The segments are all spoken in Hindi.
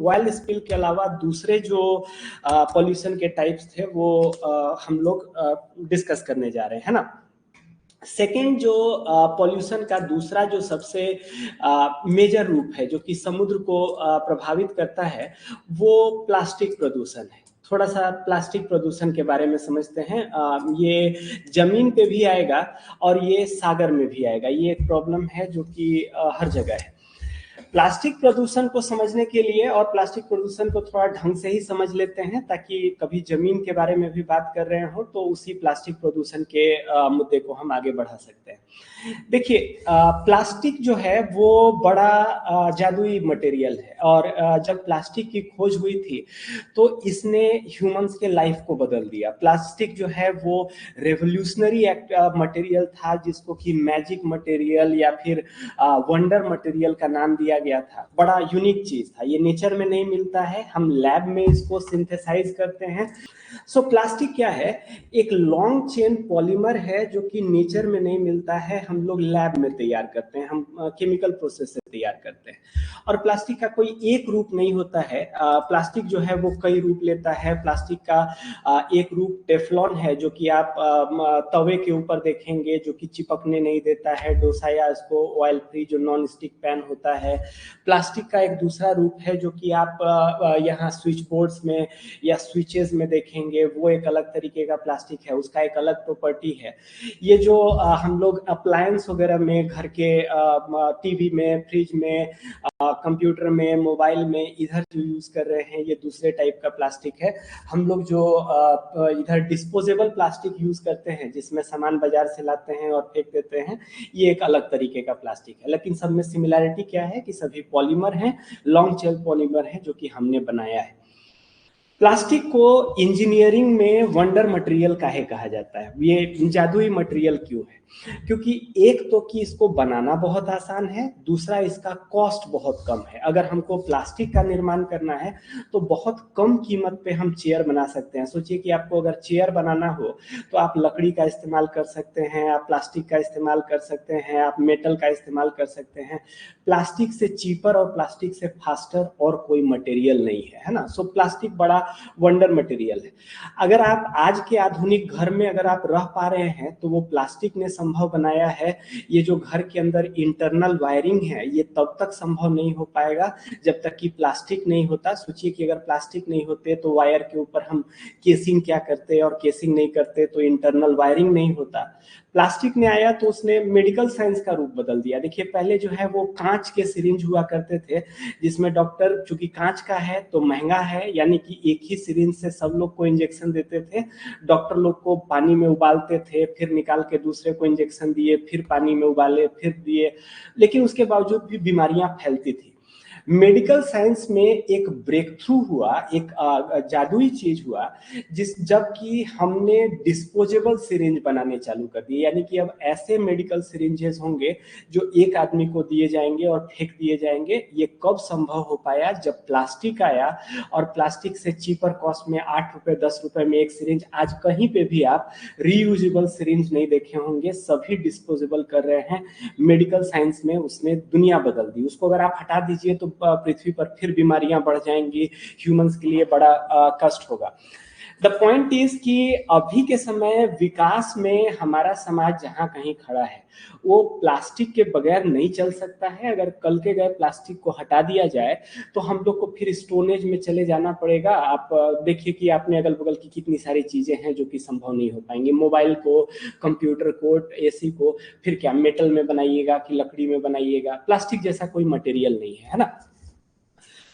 ऑयल स्पिल के अलावा दूसरे जो पॉल्यूशन के टाइप्स थे वो हम लोग डिस्कस करने जा रहे हैं, है ना। सेकेंड जो पॉल्यूशन का दूसरा जो सबसे मेजर रूप है जो कि समुद्र को प्रभावित करता है वो प्लास्टिक प्रदूषण है। थोड़ा सा प्लास्टिक प्रदूषण के बारे में समझते हैं। ये जमीन पे भी आएगा और ये सागर में भी आएगा। ये एक प्रॉब्लम है जो कि हर जगह है। प्लास्टिक प्रदूषण को समझने के लिए और प्लास्टिक प्रदूषण को थोड़ा ढंग से ही समझ लेते हैं ताकि कभी जमीन के बारे में भी बात कर रहे हो तो उसी प्लास्टिक प्रदूषण के मुद्दे को हम आगे बढ़ा सकते हैं। देखिए, प्लास्टिक जो है वो बड़ा जादुई मटेरियल है और जब प्लास्टिक की खोज हुई थी तो इसने ह्यूमंस के लाइफ को बदल दिया। प्लास्टिक जो है वो रेवोल्यूशनरी मटेरियल था जिसको कि मैजिक मटेरियल या फिर वंडर मटेरियल का नाम दिया गया था। बड़ा यूनिक चीज था, ये नेचर में नहीं मिलता है, हम लैब में इसको सिंथेसाइज करते हैं। सो प्लास्टिक क्या है? एक लॉन्ग चेन पॉलीमर है जो कि नेचर में नहीं मिलता है, हम लोग लैब में तैयार करते हैं, हम केमिकल प्रोसेस से तैयार करते हैं। और प्लास्टिक का कोई एक रूप नहीं होता है, प्लास्टिक जो है वो कई रूप लेता है। प्लास्टिक का एक रूप टेफ्लॉन है जो कि आप तवे के ऊपर देखेंगे जो कि चिपकने नहीं देता है, डोसा या इसको ऑयल फ्री जो नॉन स्टिक पैन होता है। प्लास्टिक का एक दूसरा रूप है जो कि आप यहाँ स्विच बोर्ड्स में या स्विचेस में देखेंगे, वो एक अलग तरीके का प्लास्टिक है, उसका एक अलग प्रॉपर्टी है। ये जो हम लोग अप्लायंस वगैरह में घर के टीवी में, फ्रिज में, कंप्यूटर में, मोबाइल में इधर जो यूज कर रहे हैं ये दूसरे टाइप का प्लास्टिक है। हम लोग जो इधर डिस्पोजेबल प्लास्टिक यूज करते हैं जिसमें सामान बाजार से लाते हैं और फेंक देते हैं, ये एक अलग तरीके का प्लास्टिक है। लेकिन सब में सिमिलैरिटी क्या है कि सभी पॉलीमर हैं, लॉन्ग चेन पॉलीमर है जो कि हमने बनाया है। प्लास्टिक को इंजीनियरिंग में वंडर मटेरियल काहे कहा जाता है? ये जादुई मटेरियल क्यों है? क्योंकि एक तो कि इसको बनाना बहुत आसान है, दूसरा इसका कॉस्ट बहुत कम है। अगर हमको प्लास्टिक का निर्माण करना है तो बहुत कम कीमत पे हम चेयर बना सकते हैं। सोचिए कि आपको अगर चेयर बनाना हो तो आप लकड़ी का इस्तेमाल कर सकते हैं, आप प्लास्टिक का इस्तेमाल कर सकते हैं, आप मेटल का इस्तेमाल कर सकते हैं। प्लास्टिक से चीपर और प्लास्टिक से फास्टर और कोई मटेरियल नहीं है ना। सो प्लास्टिक बड़ा वंडर मटेरियल है। अगर आप आज के आधुनिक घर में अगर आप रह पा रहे हैं तो वो प्लास्टिक ने संभव बनाया है। ये जो घर के अंदर इंटरनल वायरिंग है ये तब तक संभव नहीं हो पाएगा जब तक कि प्लास्टिक नहीं होता। सोचिए कि अगर प्लास्टिक नहीं होते तो वायर के ऊपर हम केसिंग क्या करते और केसिंग नहीं करते तो इंटरनल वायरिंग नहीं होता। प्लास्टिक ने आया तो उसने मेडिकल साइंस का रूप बदल दिया। देखिए, पहले जो है वो कांच के सिरिंज हुआ करते थे जिसमें डॉक्टर, चूंकि कांच का है तो महंगा है, यानी कि एक ही सिरिंज से सब लोग को इंजेक्शन देते थे। डॉक्टर लोग को पानी में उबालते थे, फिर निकाल के दूसरे को इंजेक्शन दिए, फिर पानी में उबाले, फिर दिए, लेकिन उसके बावजूद भी बीमारियां फैलती थी। मेडिकल साइंस में एक ब्रेक थ्रू हुआ, एक जादुई चीज हुआ जबकि हमने डिस्पोजेबल सिरिंज बनाने चालू कर दिए। यानी कि अब ऐसे मेडिकल सिरिंजेस होंगे जो एक आदमी को दिए जाएंगे और फेंक दिए जाएंगे। ये कब संभव हो पाया? जब प्लास्टिक आया और प्लास्टिक से चीपर कॉस्ट में 8 रुपए 10 रुपए में एक सिरिंज। आज कहीं पे भी आप रीयूजेबल सिरिंज नहीं देखे होंगे, सभी डिस्पोजेबल कर रहे हैं। मेडिकल साइंस में उसने दुनिया बदल दी। उसको अगर आप हटा दीजिए तो पृथ्वी पर फिर बीमारियां बढ़ जाएंगी, ह्यूमंस के लिए बड़ा कष्ट होगा। द पॉइंट इज कि अभी के समय विकास में हमारा समाज जहां कहीं खड़ा है वो प्लास्टिक के बगैर नहीं चल सकता है। अगर कल के गए प्लास्टिक को हटा दिया जाए तो हम लोग को फिर स्टोनेज में चले जाना पड़ेगा। आप देखिए कि आपने अगल बगल की कितनी सारी चीजें हैं जो कि संभव नहीं हो पाएंगी। मोबाइल को, कंप्यूटर को, एसी को फिर क्या मेटल में बनाइएगा कि लकड़ी में बनाइएगा? प्लास्टिक जैसा कोई मटेरियल नहीं है ना।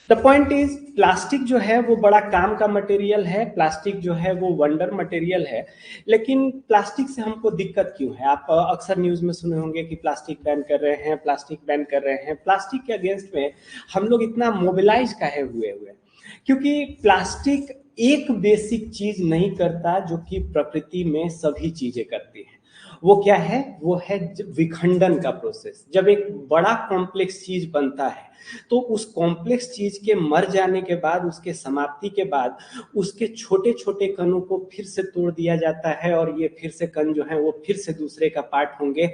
द पॉइंट इज, प्लास्टिक जो है वो बड़ा काम का मटेरियल है, प्लास्टिक जो है वो वंडर मटेरियल है। लेकिन प्लास्टिक से हमको दिक्कत क्यों है? आप अक्सर न्यूज में सुने होंगे कि प्लास्टिक बैन कर रहे हैं, प्लास्टिक बैन कर रहे हैं। प्लास्टिक के अगेंस्ट में हम लोग इतना मोबिलाइज काहे हुए? क्योंकि प्लास्टिक एक बेसिक चीज नहीं करता जो कि प्रकृति में सभी चीजें करती हैं। वो क्या है? वो है विखंडन का प्रोसेस। जब एक बड़ा कॉम्प्लेक्स चीज बनता है तो उस कॉम्प्लेक्स चीज के मर जाने के बाद, उसके समाप्ति के बाद, उसके छोटे छोटे कणों को फिर से तोड़ दिया जाता है और ये फिर से कण जो है वो फिर से दूसरे का पार्ट होंगे।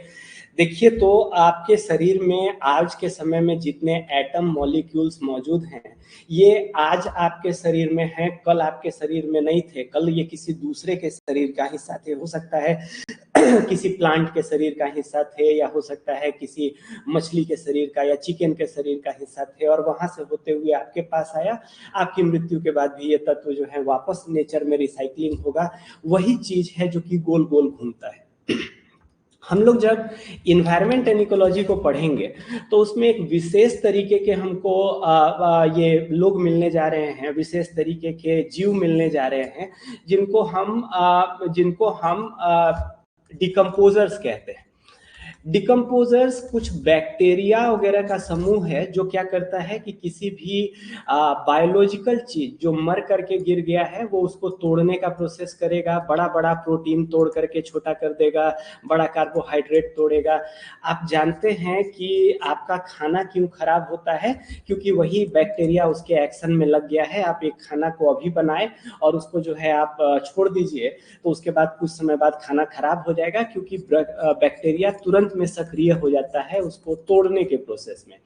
देखिए, तो आपके शरीर में आज के समय में जितने एटम मॉलिक्यूल्स मौजूद हैं, ये आज आपके शरीर में हैं, कल आपके शरीर में नहीं थे। कल ये किसी दूसरे के शरीर का हिस्सा थे, हो सकता है किसी प्लांट के शरीर का हिस्सा थे, या हो सकता है किसी मछली के शरीर का या चिकन के शरीर का हिस्सा थे, और वहां से होते हुए आपके पास आया। आपकी मृत्यु के बाद भी ये तत्व जो है वापस नेचर में रिसाइकलिंग होगा। वही चीज है जो कि गोल गोल घूमता है। हम लोग जब इन्वायरमेंट एंड इकोलॉजी को पढ़ेंगे तो उसमें एक विशेष तरीके के हमको ये लोग मिलने जा रहे हैं, विशेष तरीके के जीव मिलने जा रहे हैं, जिनको हम डिकम्पोजर्स कहते हैं। डिकम्पोजर्स कुछ बैक्टीरिया वगैरह का समूह है जो क्या करता है कि किसी भी बायोलॉजिकल चीज जो मर करके गिर गया है वो उसको तोड़ने का प्रोसेस करेगा। बड़ा बड़ा प्रोटीन तोड़ करके छोटा कर देगा, बड़ा कार्बोहाइड्रेट तोड़ेगा। आप जानते हैं कि आपका खाना क्यों खराब होता है? क्योंकि वही बैक्टीरिया उसके एक्शन में लग गया है। आप एक खाना को अभी बनाए और उसको जो है आप छोड़ दीजिए, तो उसके बाद कुछ समय बाद खाना खराब हो जाएगा, क्योंकि बैक्टीरिया तुरंत में सक्रिय हो जाता है उसको तोड़ने के प्रोसेस में।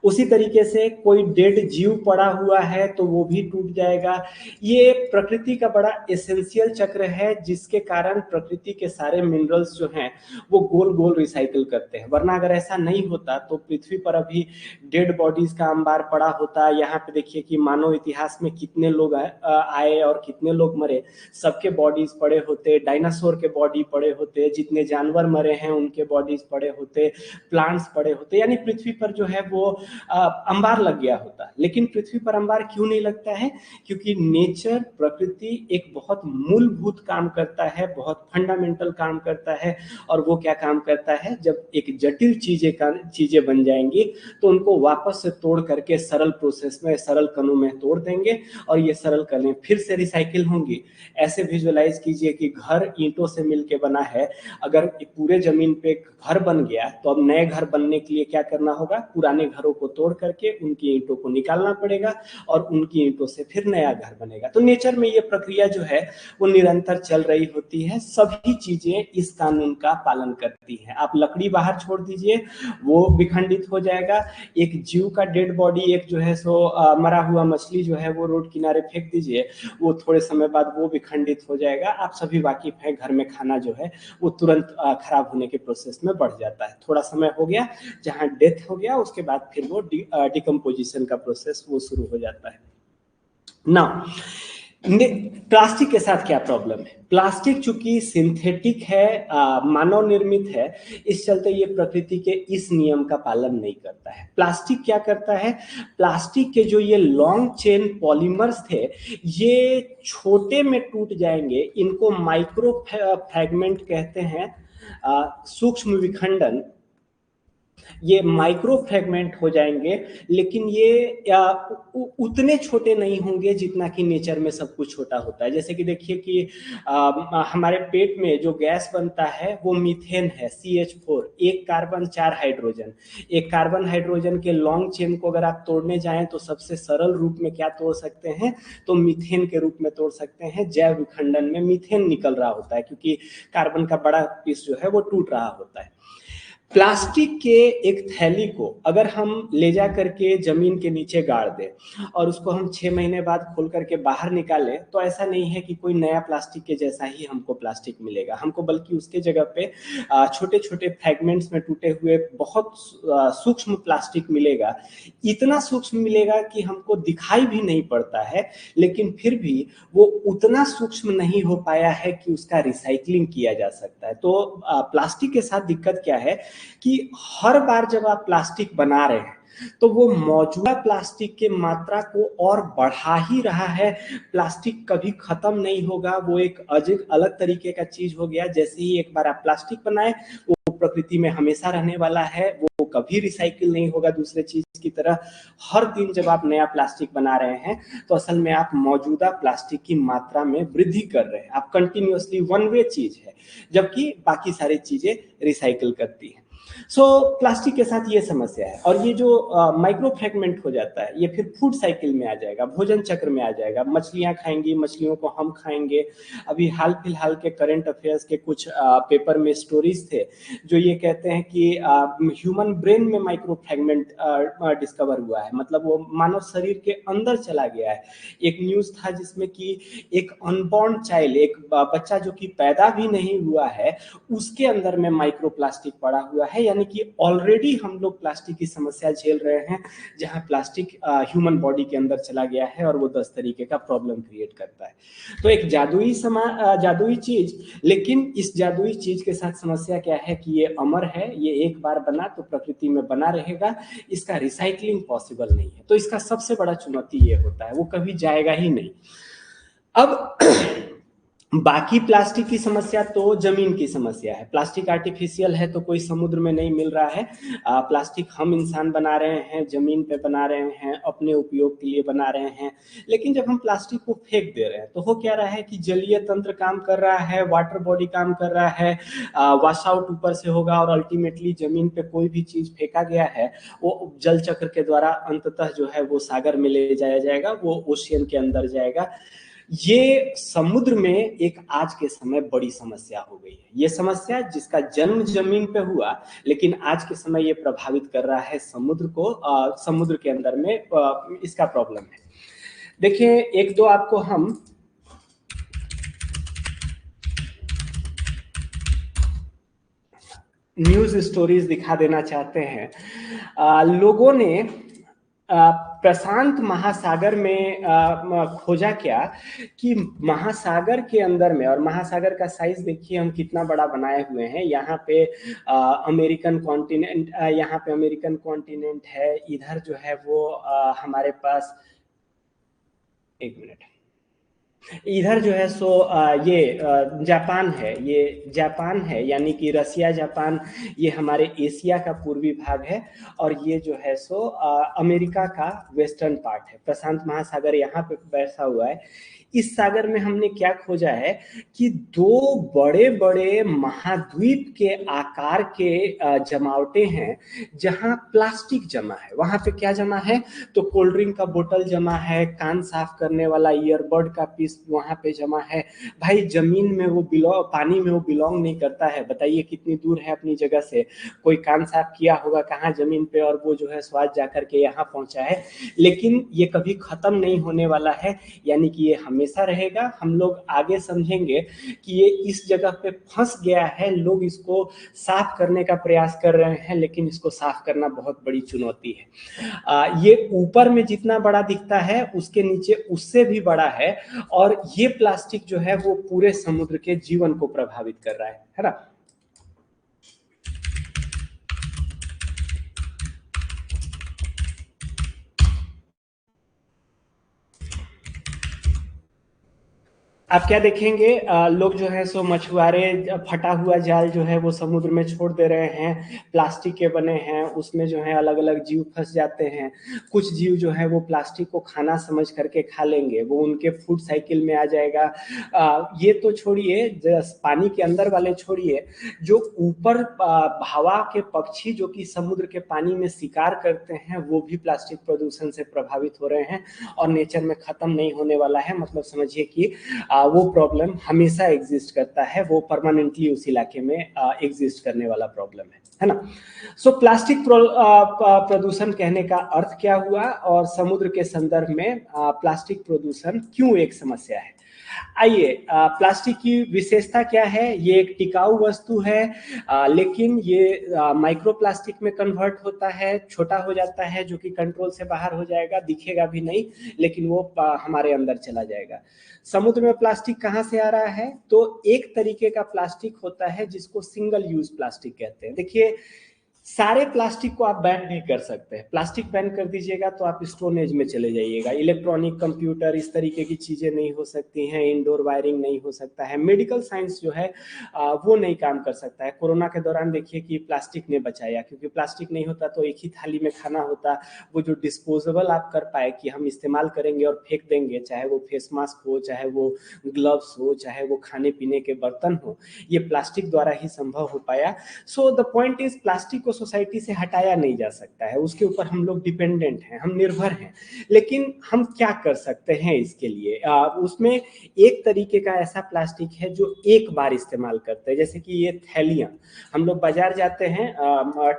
उसी तरीके से कोई डेड जीव पड़ा हुआ है तो वो भी टूट जाएगा। ये प्रकृति का बड़ा एसेंशियल चक्र है, जिसके कारण प्रकृति के सारे मिनरल्स जो हैं वो गोल गोल रिसाइकिल करते हैं। वरना अगर ऐसा नहीं होता तो पृथ्वी पर अभी डेड बॉडीज का अंबार पड़ा होता। यहाँ पे देखिए कि मानव इतिहास में कितने लोग आए और कितने लोग मरे, सबके बॉडीज पड़े होते। डायनासोर के बॉडी पड़े होते, जितने जानवर मरे हैं उनके बॉडीज पड़े होते, प्लांट्स पड़े होते। यानी पृथ्वी पर जो है वो अंबार लग गया होता। लेकिन पृथ्वी पर अंबार क्यों नहीं लगता है? क्योंकि नेचर, प्रकृति एक बहुत मूलभूत काम करता है, बहुत फंडामेंटल काम करता है। और वो क्या काम करता है? जब एक जटिल चीजें बन जाएंगी तो उनको वापस से तोड़ करके सरल प्रोसेस में, सरल कणों में तोड़ देंगे, और ये सरल कणें फिर से रिसाइकिल होंगी। ऐसे विजुअलाइज कीजिए कि घर ईंटों से मिलके बना है। अगर पूरे जमीन पे घर बन गया तो अब नए घर बनने के लिए क्या करना होगा? पुराने घरों को तोड़ करके उनकी ईंटों को निकालना पड़ेगा और उनकी ईंटों से फिर नया घर बनेगा। तो नेचर में ये प्रक्रिया जो है वो निरंतर चल रही होती है। सभी चीजें इस कानून का पालन करती हैं। आप लकड़ी बाहर छोड़ दीजिए, वो विखंडित हो जाएगा। एक जीव का डेड बॉडी, एक जो है सो मरा हुआ मछली जो है वो रोड किनारे फेंक दीजिए, वो थोड़े समय बाद वो विखंडित हो जाएगा। आप सभी वाकिफ हैं, घर में खाना जो है वो तुरंत खराब होने के प्रोसेस में बढ़ जाता है। थोड़ा समय हो गया, जहां डेथ हो गया, उसके बाद फिर वो डिकम्पोजिशन का प्रोसेस वो शुरू हो जाता है। ना प्लास्टिक के साथ क्या प्रॉब्लम है? प्लास्टिक चूंकि सिंथेटिक है, मानव निर्मित है, इस चलते ये प्रकृति के इस नियम का पालन नहीं करता है। प्लास्टिक क्या करता है? प्लास्टिक के जो ये लॉन्ग चेन पॉलीमर्स थे, ये छोटे में टूट जाएंगे। इनको माइक्रो फ्रैगमेंट कहते हैं, सूक्ष्म विखंडन। ये माइक्रो फ्रेगमेंट हो जाएंगे, लेकिन ये उतने छोटे नहीं होंगे जितना कि नेचर में सब कुछ छोटा होता है। जैसे कि देखिए कि हमारे पेट में जो गैस बनता है वो मीथेन है, CH4, एक कार्बन 4 हाइड्रोजन। एक कार्बन हाइड्रोजन के लॉन्ग चेन को अगर आप तोड़ने जाएं तो सबसे सरल रूप में क्या तोड़ सकते हैं? तो मीथेन के रूप में तोड़ सकते हैं। जैव विखंडन में मीथेन निकल रहा होता है, क्योंकि कार्बन का बड़ा पीस जो है वो टूट रहा होता है। प्लास्टिक के एक थैली को अगर हम ले जा करके जमीन के नीचे गाड़ दें और उसको हम 6 महीने बाद खोल करके बाहर निकालें, तो ऐसा नहीं है कि कोई नया प्लास्टिक के जैसा ही हमको प्लास्टिक मिलेगा। हमको बल्कि उसके जगह पे छोटे छोटे फ्रैगमेंट्स में टूटे हुए बहुत सूक्ष्म प्लास्टिक मिलेगा। इतना सूक्ष्म मिलेगा कि हमको दिखाई भी नहीं पड़ता है, लेकिन फिर भी वो उतना सूक्ष्म नहीं हो पाया है कि उसका रिसाइकलिंग किया जा सकता है। तो प्लास्टिक के साथ दिक्कत क्या है कि हर बार जब आप प्लास्टिक बना रहे हैं तो वो मौजूदा प्लास्टिक के मात्रा को और बढ़ा ही रहा है। प्लास्टिक कभी खत्म नहीं होगा, वो एक अलग तरीके का चीज हो गया। जैसे ही एक बार आप प्लास्टिक बनाए, वो प्रकृति में हमेशा रहने वाला है, वो कभी रिसाइकिल नहीं होगा दूसरे चीज की तरह। हर दिन जब आप नया प्लास्टिक बना रहे हैं तो असल में आप मौजूदा प्लास्टिक की मात्रा में वृद्धि कर रहे हैं। आप कंटिन्यूअसली वन वे चीज है, जबकि बाकी सारी चीजें रिसाइकिल करती है। सो प्लास्टिक के साथ ये समस्या है। और ये जो माइक्रो फ्रेगमेंट हो जाता है, ये फिर फूड साइकिल में आ जाएगा, भोजन चक्र में आ जाएगा। मछलियां खाएंगी, मछलियों को हम खाएंगे। अभी हाल फिलहाल के करंट अफेयर्स के कुछ पेपर में स्टोरीज थे जो ये कहते हैं कि ह्यूमन ब्रेन में माइक्रो फ्रेगमेंट डिस्कवर हुआ है, मतलब वो मानव शरीर के अंदर चला गया है। एक न्यूज था जिसमें कि एक अनबॉर्न चाइल्ड, एक बच्चा जो कि पैदा भी नहीं हुआ है, उसके अंदर में माइक्रो प्लास्टिक पड़ा हुआ है। यानी कि ऑलरेडी हम लोग प्लास्टिक की समस्या झेल रहे हैं, जहां प्लास्टिक ह्यूमन बॉडी के अंदर चला गया है और वो 10 तरीके का प्रॉब्लम क्रिएट करता है। तो एक जादुई चीज, लेकिन इस जादुई चीज के साथ समस्या क्या है कि ये अमर है, ये एक बार बना तो प्रकृति में बना रहेगा, इसका रिसाइकलिंग पॉसिबल नहीं है। तो इसका सबसे बड़ा चुनौती ये होता है, वो कभी जाएगा ही नहीं। अब बाकी प्लास्टिक की समस्या तो जमीन की समस्या है। प्लास्टिक आर्टिफिशियल है तो कोई समुद्र में नहीं मिल रहा है। प्लास्टिक हम इंसान बना रहे हैं, जमीन पे बना रहे हैं, अपने उपयोग के लिए बना रहे हैं। लेकिन जब हम प्लास्टिक को फेंक दे रहे हैं तो हो क्या रहा है कि जलीय तंत्र काम कर रहा है, वाटर बॉडी काम कर रहा है, वॉश आउट ऊपर से होगा और अल्टीमेटली जमीन पे कोई भी चीज फेंका गया है वो जल चक्र के द्वारा अंततः जो है वो सागर में ले जाया जाएगा, वो ओशियन के अंदर जाएगा। ये समुद्र में एक आज के समय बड़ी समस्या हो गई है। ये समस्या जिसका जन्म जमीन पे हुआ, लेकिन आज के समय ये प्रभावित कर रहा है समुद्र को, समुद्र के अंदर में इसका प्रॉब्लम है। देखिए, एक दो आपको हम न्यूज स्टोरीज दिखा देना चाहते हैं। लोगों ने प्रशांत महासागर में खोजा क्या कि महासागर के अंदर में, और महासागर का साइज देखिए हम कितना बड़ा बनाए हुए हैं। यहाँ पे अमेरिकन कॉन्टिनेंट, यहाँ पे अमेरिकन कॉन्टिनेंट है, इधर जो है वो हमारे पास, एक मिनट, इधर जो है सो ये जापान है, ये जापान है, यानी कि रसिया जापान, ये हमारे एशिया का पूर्वी भाग है। और ये जो है सो अमेरिका का वेस्टर्न पार्ट है। प्रशांत महासागर यहाँ पे बैठा हुआ है। इस सागर में हमने क्या खोजा है कि दो बड़े बड़े महाद्वीप के आकार के जमावटे हैं, जहां प्लास्टिक जमा है। वहां पे क्या जमा है तो कोल्ड ड्रिंक का बोतल जमा है, कान साफ करने वाला ईयरबड का पीस वहां पे जमा है। भाई जमीन में वो बिलोंग, पानी में वो बिलोंग नहीं करता है। बताइए कितनी दूर है अपनी जगह से। कोई कान साफ किया होगा कहाँ जमीन पे, और वो जो है स्वाद जाकर के यहाँ पहुंचा है। लेकिन ये कभी खत्म नहीं होने वाला है, यानी कि ये हमेशा रहेगा। हम लोग आगे समझेंगे कि ये इस जगह पे फंस गया है, लोग इसको साफ करने का प्रयास कर रहे हैं, लेकिन इसको साफ करना बहुत बड़ी चुनौती है। ये ऊपर में जितना बड़ा दिखता है उसके नीचे उससे भी बड़ा है, और ये प्लास्टिक जो है वो पूरे समुद्र के जीवन को प्रभावित कर रहा है ना। आप क्या देखेंगे, लोग जो है सो मछुआरे फटा हुआ जाल जो है वो समुद्र में छोड़ दे रहे हैं, प्लास्टिक के बने हैं, उसमें जो है अलग अलग जीव फंस जाते हैं। कुछ जीव जो है वो प्लास्टिक को खाना समझ करके खा लेंगे, वो उनके फूड साइकिल में आ जाएगा। ये तो छोड़िए, पानी के अंदर वाले छोड़िए, जो ऊपर हवा के पक्षी जो कि समुद्र के पानी में शिकार करते हैं, वो भी प्लास्टिक प्रदूषण से प्रभावित हो रहे हैं और नेचर में खत्म नहीं होने वाला है। मतलब समझिए कि वो प्रॉब्लम हमेशा एग्जिस्ट करता है, वो परमानेंटली उस इलाके में एग्जिस्ट करने वाला प्रॉब्लम है ना। सो प्लास्टिक प्रदूषण कहने का अर्थ क्या हुआ, और समुद्र के संदर्भ में प्लास्टिक प्रदूषण क्यों एक समस्या है। आइए, प्लास्टिक की विशेषता क्या है। ये एक टिकाऊ वस्तु है, लेकिन ये माइक्रो प्लास्टिक में कन्वर्ट होता है, छोटा हो जाता है, जो कि कंट्रोल से बाहर हो जाएगा, दिखेगा भी नहीं, लेकिन वो हमारे अंदर चला जाएगा। समुद्र में प्लास्टिक कहाँ से आ रहा है, तो एक तरीके का प्लास्टिक होता है जिसको सिंगल यूज प्लास्टिक कहते हैं। देखिए, सारे प्लास्टिक को आप बैन नहीं कर सकते हैं। प्लास्टिक बैन कर दीजिएगा तो आप स्टोन एज में चले जाइएगा। इलेक्ट्रॉनिक, कंप्यूटर, इस तरीके की चीज़ें नहीं हो सकती हैं। इंडोर वायरिंग नहीं हो सकता है। मेडिकल साइंस जो है वो नहीं काम कर सकता है। कोरोना के दौरान देखिए कि प्लास्टिक ने बचाया, क्योंकि प्लास्टिक नहीं होता तो एक ही थाली में खाना होता। वो जो डिस्पोजेबल आप कर पाए कि हम इस्तेमाल करेंगे और फेंक देंगे, चाहे वो फेस मास्क हो, चाहे वो ग्लव्स हो, चाहे वो खाने पीने के बर्तन हो, ये प्लास्टिक द्वारा ही संभव हो पाया। So the point is, plastic को सोसाइटी से हटाया नहीं जा सकता है, उसके ऊपर हम लोग डिपेंडेंट हैं, हम निर्भर हैं। लेकिन हम क्या कर सकते हैं इसके लिए? उसमें एक तरीके का ऐसा प्लास्टिक है जो एक बार इस्तेमाल करते हैं, जैसे कि ये थैलियाँ। हम लोग बाजार जाते हैं,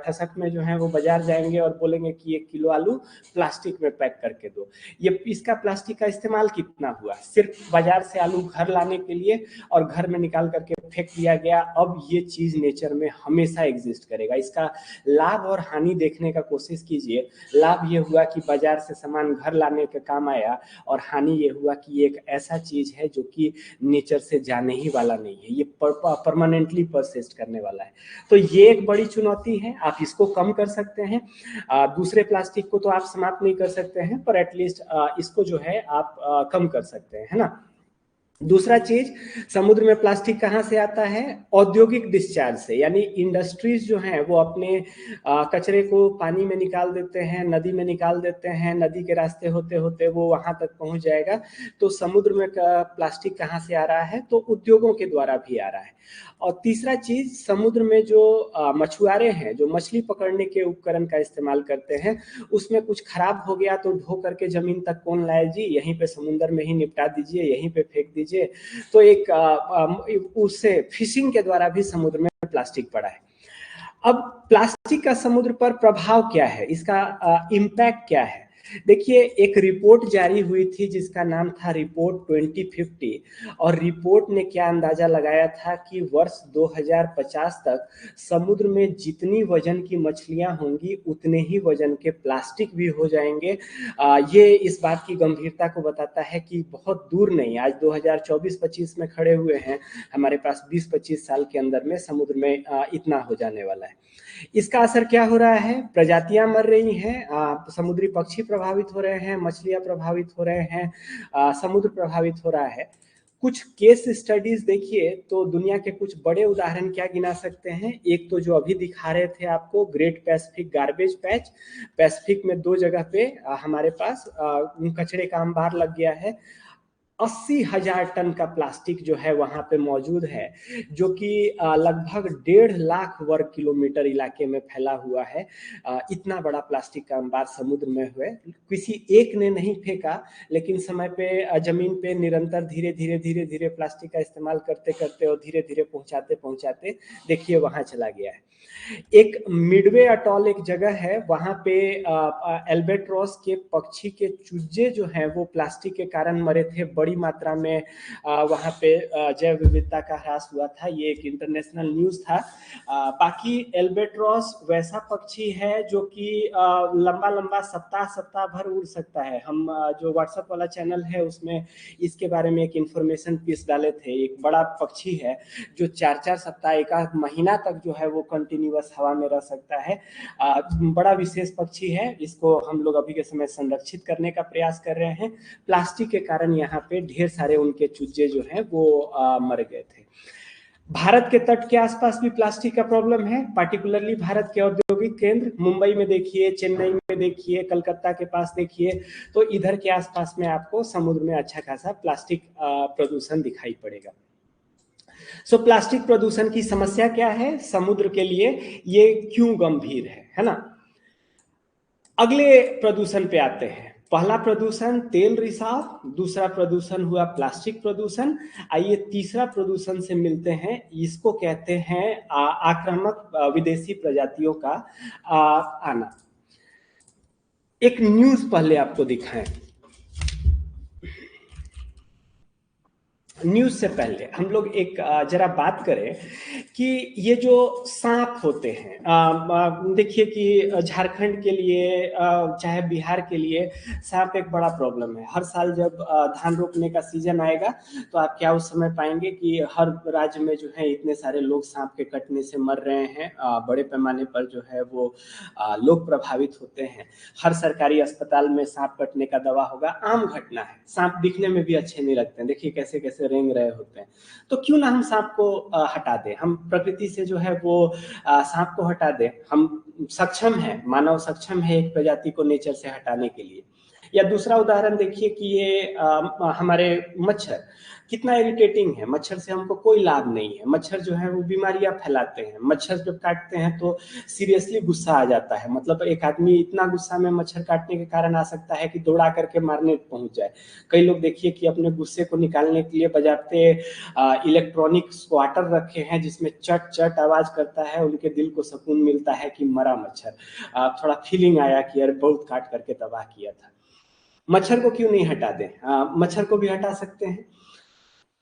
ठसक में जो है वो बाजार जाएंगे और बोलेंगे कि 1 किलो आलू प्लास्टिक में पैक करके दो। ये इसका प्लास्टिक का इस्तेमाल कितना हुआ? सिर्फ बाजार से आलू घर लाने के लिए और घर में निकाल करके फेंक दिया गया। अब ये चीज नेचर में हमेशा एग्जिस्ट करेगा। इसका लाभ और हानि देखने का कोशिश कीजिए। लाभ ये हुआ कि बाजार से सामान घर लाने के काम आया, और हानि ये हुआ कि एक ऐसा चीज है जो कि नेचर से जाने ही वाला नहीं है, ये परमानेंटली परसिस्ट करने वाला है। तो ये एक बड़ी चुनौती है, आप इसको कम कर सकते हैं। दूसरे प्लास्टिक को तो आप समाप्त नहीं कर सकते हैं, पर एटलीस्ट इसको जो है आप कम कर सकते हैं, है ना। दूसरा चीज, समुद्र में प्लास्टिक कहाँ से आता है? औद्योगिक डिस्चार्ज से। यानी इंडस्ट्रीज जो हैं वो अपने कचरे को पानी में निकाल देते हैं, नदी में निकाल देते हैं, नदी के रास्ते होते होते वो वहां तक पहुंच जाएगा। तो समुद्र में प्लास्टिक कहाँ से आ रहा है? तो उद्योगों के द्वारा भी आ रहा है। और तीसरा चीज, समुद्र में जो मछुआरे हैं, जो मछली पकड़ने के उपकरण का इस्तेमाल करते हैं, उसमें कुछ खराब हो गया तो ढो करके जमीन तक कौन लाए जी, यहीं पे समुद्र में ही निपटा दीजिए, यहीं पे फेंक दीजिए। तो एक उससे फिशिंग के द्वारा भी समुद्र में प्लास्टिक पड़ा है। अब प्लास्टिक का समुद्र पर प्रभाव क्या है, इसका इम्पैक्ट क्या है? देखिए, एक रिपोर्ट जारी हुई थी जिसका नाम था रिपोर्ट 2050, और रिपोर्ट ने क्या अंदाजा लगाया था कि वर्ष 2050 तक समुद्र में जितनी वजन की मछलियां होंगी उतने ही वजन के प्लास्टिक भी हो जाएंगे। ये इस बात की गंभीरता को बताता है कि बहुत दूर नहीं, आज 2024-25 में खड़े हुए हैं, हमारे पास 20-25 साल के अंदर में समुद्र में इतना हो जाने वाला है। इसका असर क्या हो रहा है? प्रजातियां मर रही हैं, समुद्री पक्षी प्रभावित हो रहे हैं, मछलियां प्रभावित हो रहे हैं, समुद्र प्रभावित हो रहा है। कुछ केस स्टडीज देखिए तो दुनिया के कुछ बड़े उदाहरण क्या गिना सकते हैं? एक तो जो अभी दिखा रहे थे आपको, great Pacific garbage patch. Pacific में 2 जगह पे हमारे पास कचरे का अंबार लग गया है। 80,000 टन का प्लास्टिक जो है वहां पे मौजूद है, जो कि लगभग 1.5 लाख वर्ग किलोमीटर इलाके में फैला हुआ है। इतना बड़ा प्लास्टिक का अंबार समुद्र में हुए, किसी एक ने नहीं फेंका, लेकिन समय पे जमीन पे निरंतर धीरे धीरे धीरे धीरे प्लास्टिक का इस्तेमाल करते करते और धीरे धीरे पहुंचाते पहुंचाते देखिए वहां चला गया है। एक मिडवे अटॉल एक जगह है, वहां पे एल्बेट्रॉस के पक्षी के चूजे जो हैं वो प्लास्टिक के कारण मरे थे बड़ी मात्रा में। वहां पे जैव विविधता का ह्रास हुआ था, ये एक इंटरनेशनल न्यूज था। बाकी एल्बेट्रॉस वैसा पक्षी है जो कि लंबा लंबा सप्ताह सप्ताह भर उड़ सकता है। हम जो व्हाट्सएप वाला चैनल है उसमें इसके बारे में एक इन्फॉर्मेशन पीस डाले थे। एक बड़ा पक्षी है जो 4-4 सप्ताह, 1 महीना तक जो है वो कंटिन्यूअस हवा में रह सकता है। बड़ा विशेष पक्षी है, इसको हम लोग अभी के समय संरक्षित करने का प्रयास कर रहे हैं। प्लास्टिक के कारण यहाँ पे ढेर सारे उनके चूजे जो हैं वो मर गए थे। भारत के तट के आसपास भी प्लास्टिक का प्रॉब्लम है, पार्टिकुलरली भारत के औद्योगिक केंद्र, मुंबई में देखिए, चेन्नई में देखिए, कलकत्ता के पास देखिए, तो इधर के आसपास में आपको समुद्र में अच्छा खासा प्लास्टिक प्रदूषण दिखाई पड़ेगा। सो प्लास्टिक प्रदूषण की समस्या क्या है समुद्र के लिए, ये क्यों गंभीर है ना। अगले प्रदूषण पे आते हैं। पहला प्रदूषण तेल रिसाव, दूसरा प्रदूषण हुआ प्लास्टिक प्रदूषण। आइए तीसरा प्रदूषण से मिलते हैं, इसको कहते हैं आक्रामक विदेशी प्रजातियों का आना। एक न्यूज पहले आपको दिखाएं। न्यूज से पहले हम लोग एक जरा बात करें कि ये जो सांप होते हैं, देखिए कि झारखंड के लिए चाहे बिहार के लिए सांप एक बड़ा प्रॉब्लम है। हर साल जब धान रोपने का सीजन आएगा तो आप क्या उस समय पाएंगे कि हर राज्य में जो है इतने सारे लोग सांप के कटने से मर रहे हैं। बड़े पैमाने पर जो है वो लोग प्रभावित होते हैं। हर सरकारी अस्पताल में सांप कटने का दवा होगा, आम घटना है। सांप दिखने में भी अच्छे नहीं लगते हैं, देखिए कैसे कैसे रेंग रहे होते हैं। तो क्यों ना हम सांप को हटा दें, हम प्रकृति से जो है वो सांप को हटा दें। हम सक्षम है, मानव सक्षम है एक प्रजाति को नेचर से हटाने के लिए। या दूसरा उदाहरण देखिए कि ये हमारे मच्छर कितना इरिटेटिंग है। मच्छर से हमको कोई लाभ नहीं है। मच्छर जो है वो बीमारियां फैलाते हैं। मच्छर जब काटते हैं तो सीरियसली गुस्सा आ जाता है। मतलब एक आदमी इतना गुस्सा में मच्छर काटने के कारण आ सकता है कि दौड़ा करके मारने पहुंच जाए। कई लोग देखिए कि अपने गुस्से को निकालने के लिए बजाते इलेक्ट्रॉनिक स्क्वाटर रखे हैं जिसमें चट चट आवाज करता है। उनके दिल को सुकून मिलता है कि मरा मच्छर, थोड़ा फीलिंग आया कि यार बहुत काट करके तबाह किया था। मच्छर को क्यों नहीं हटा दें, मच्छर को भी हटा सकते हैं।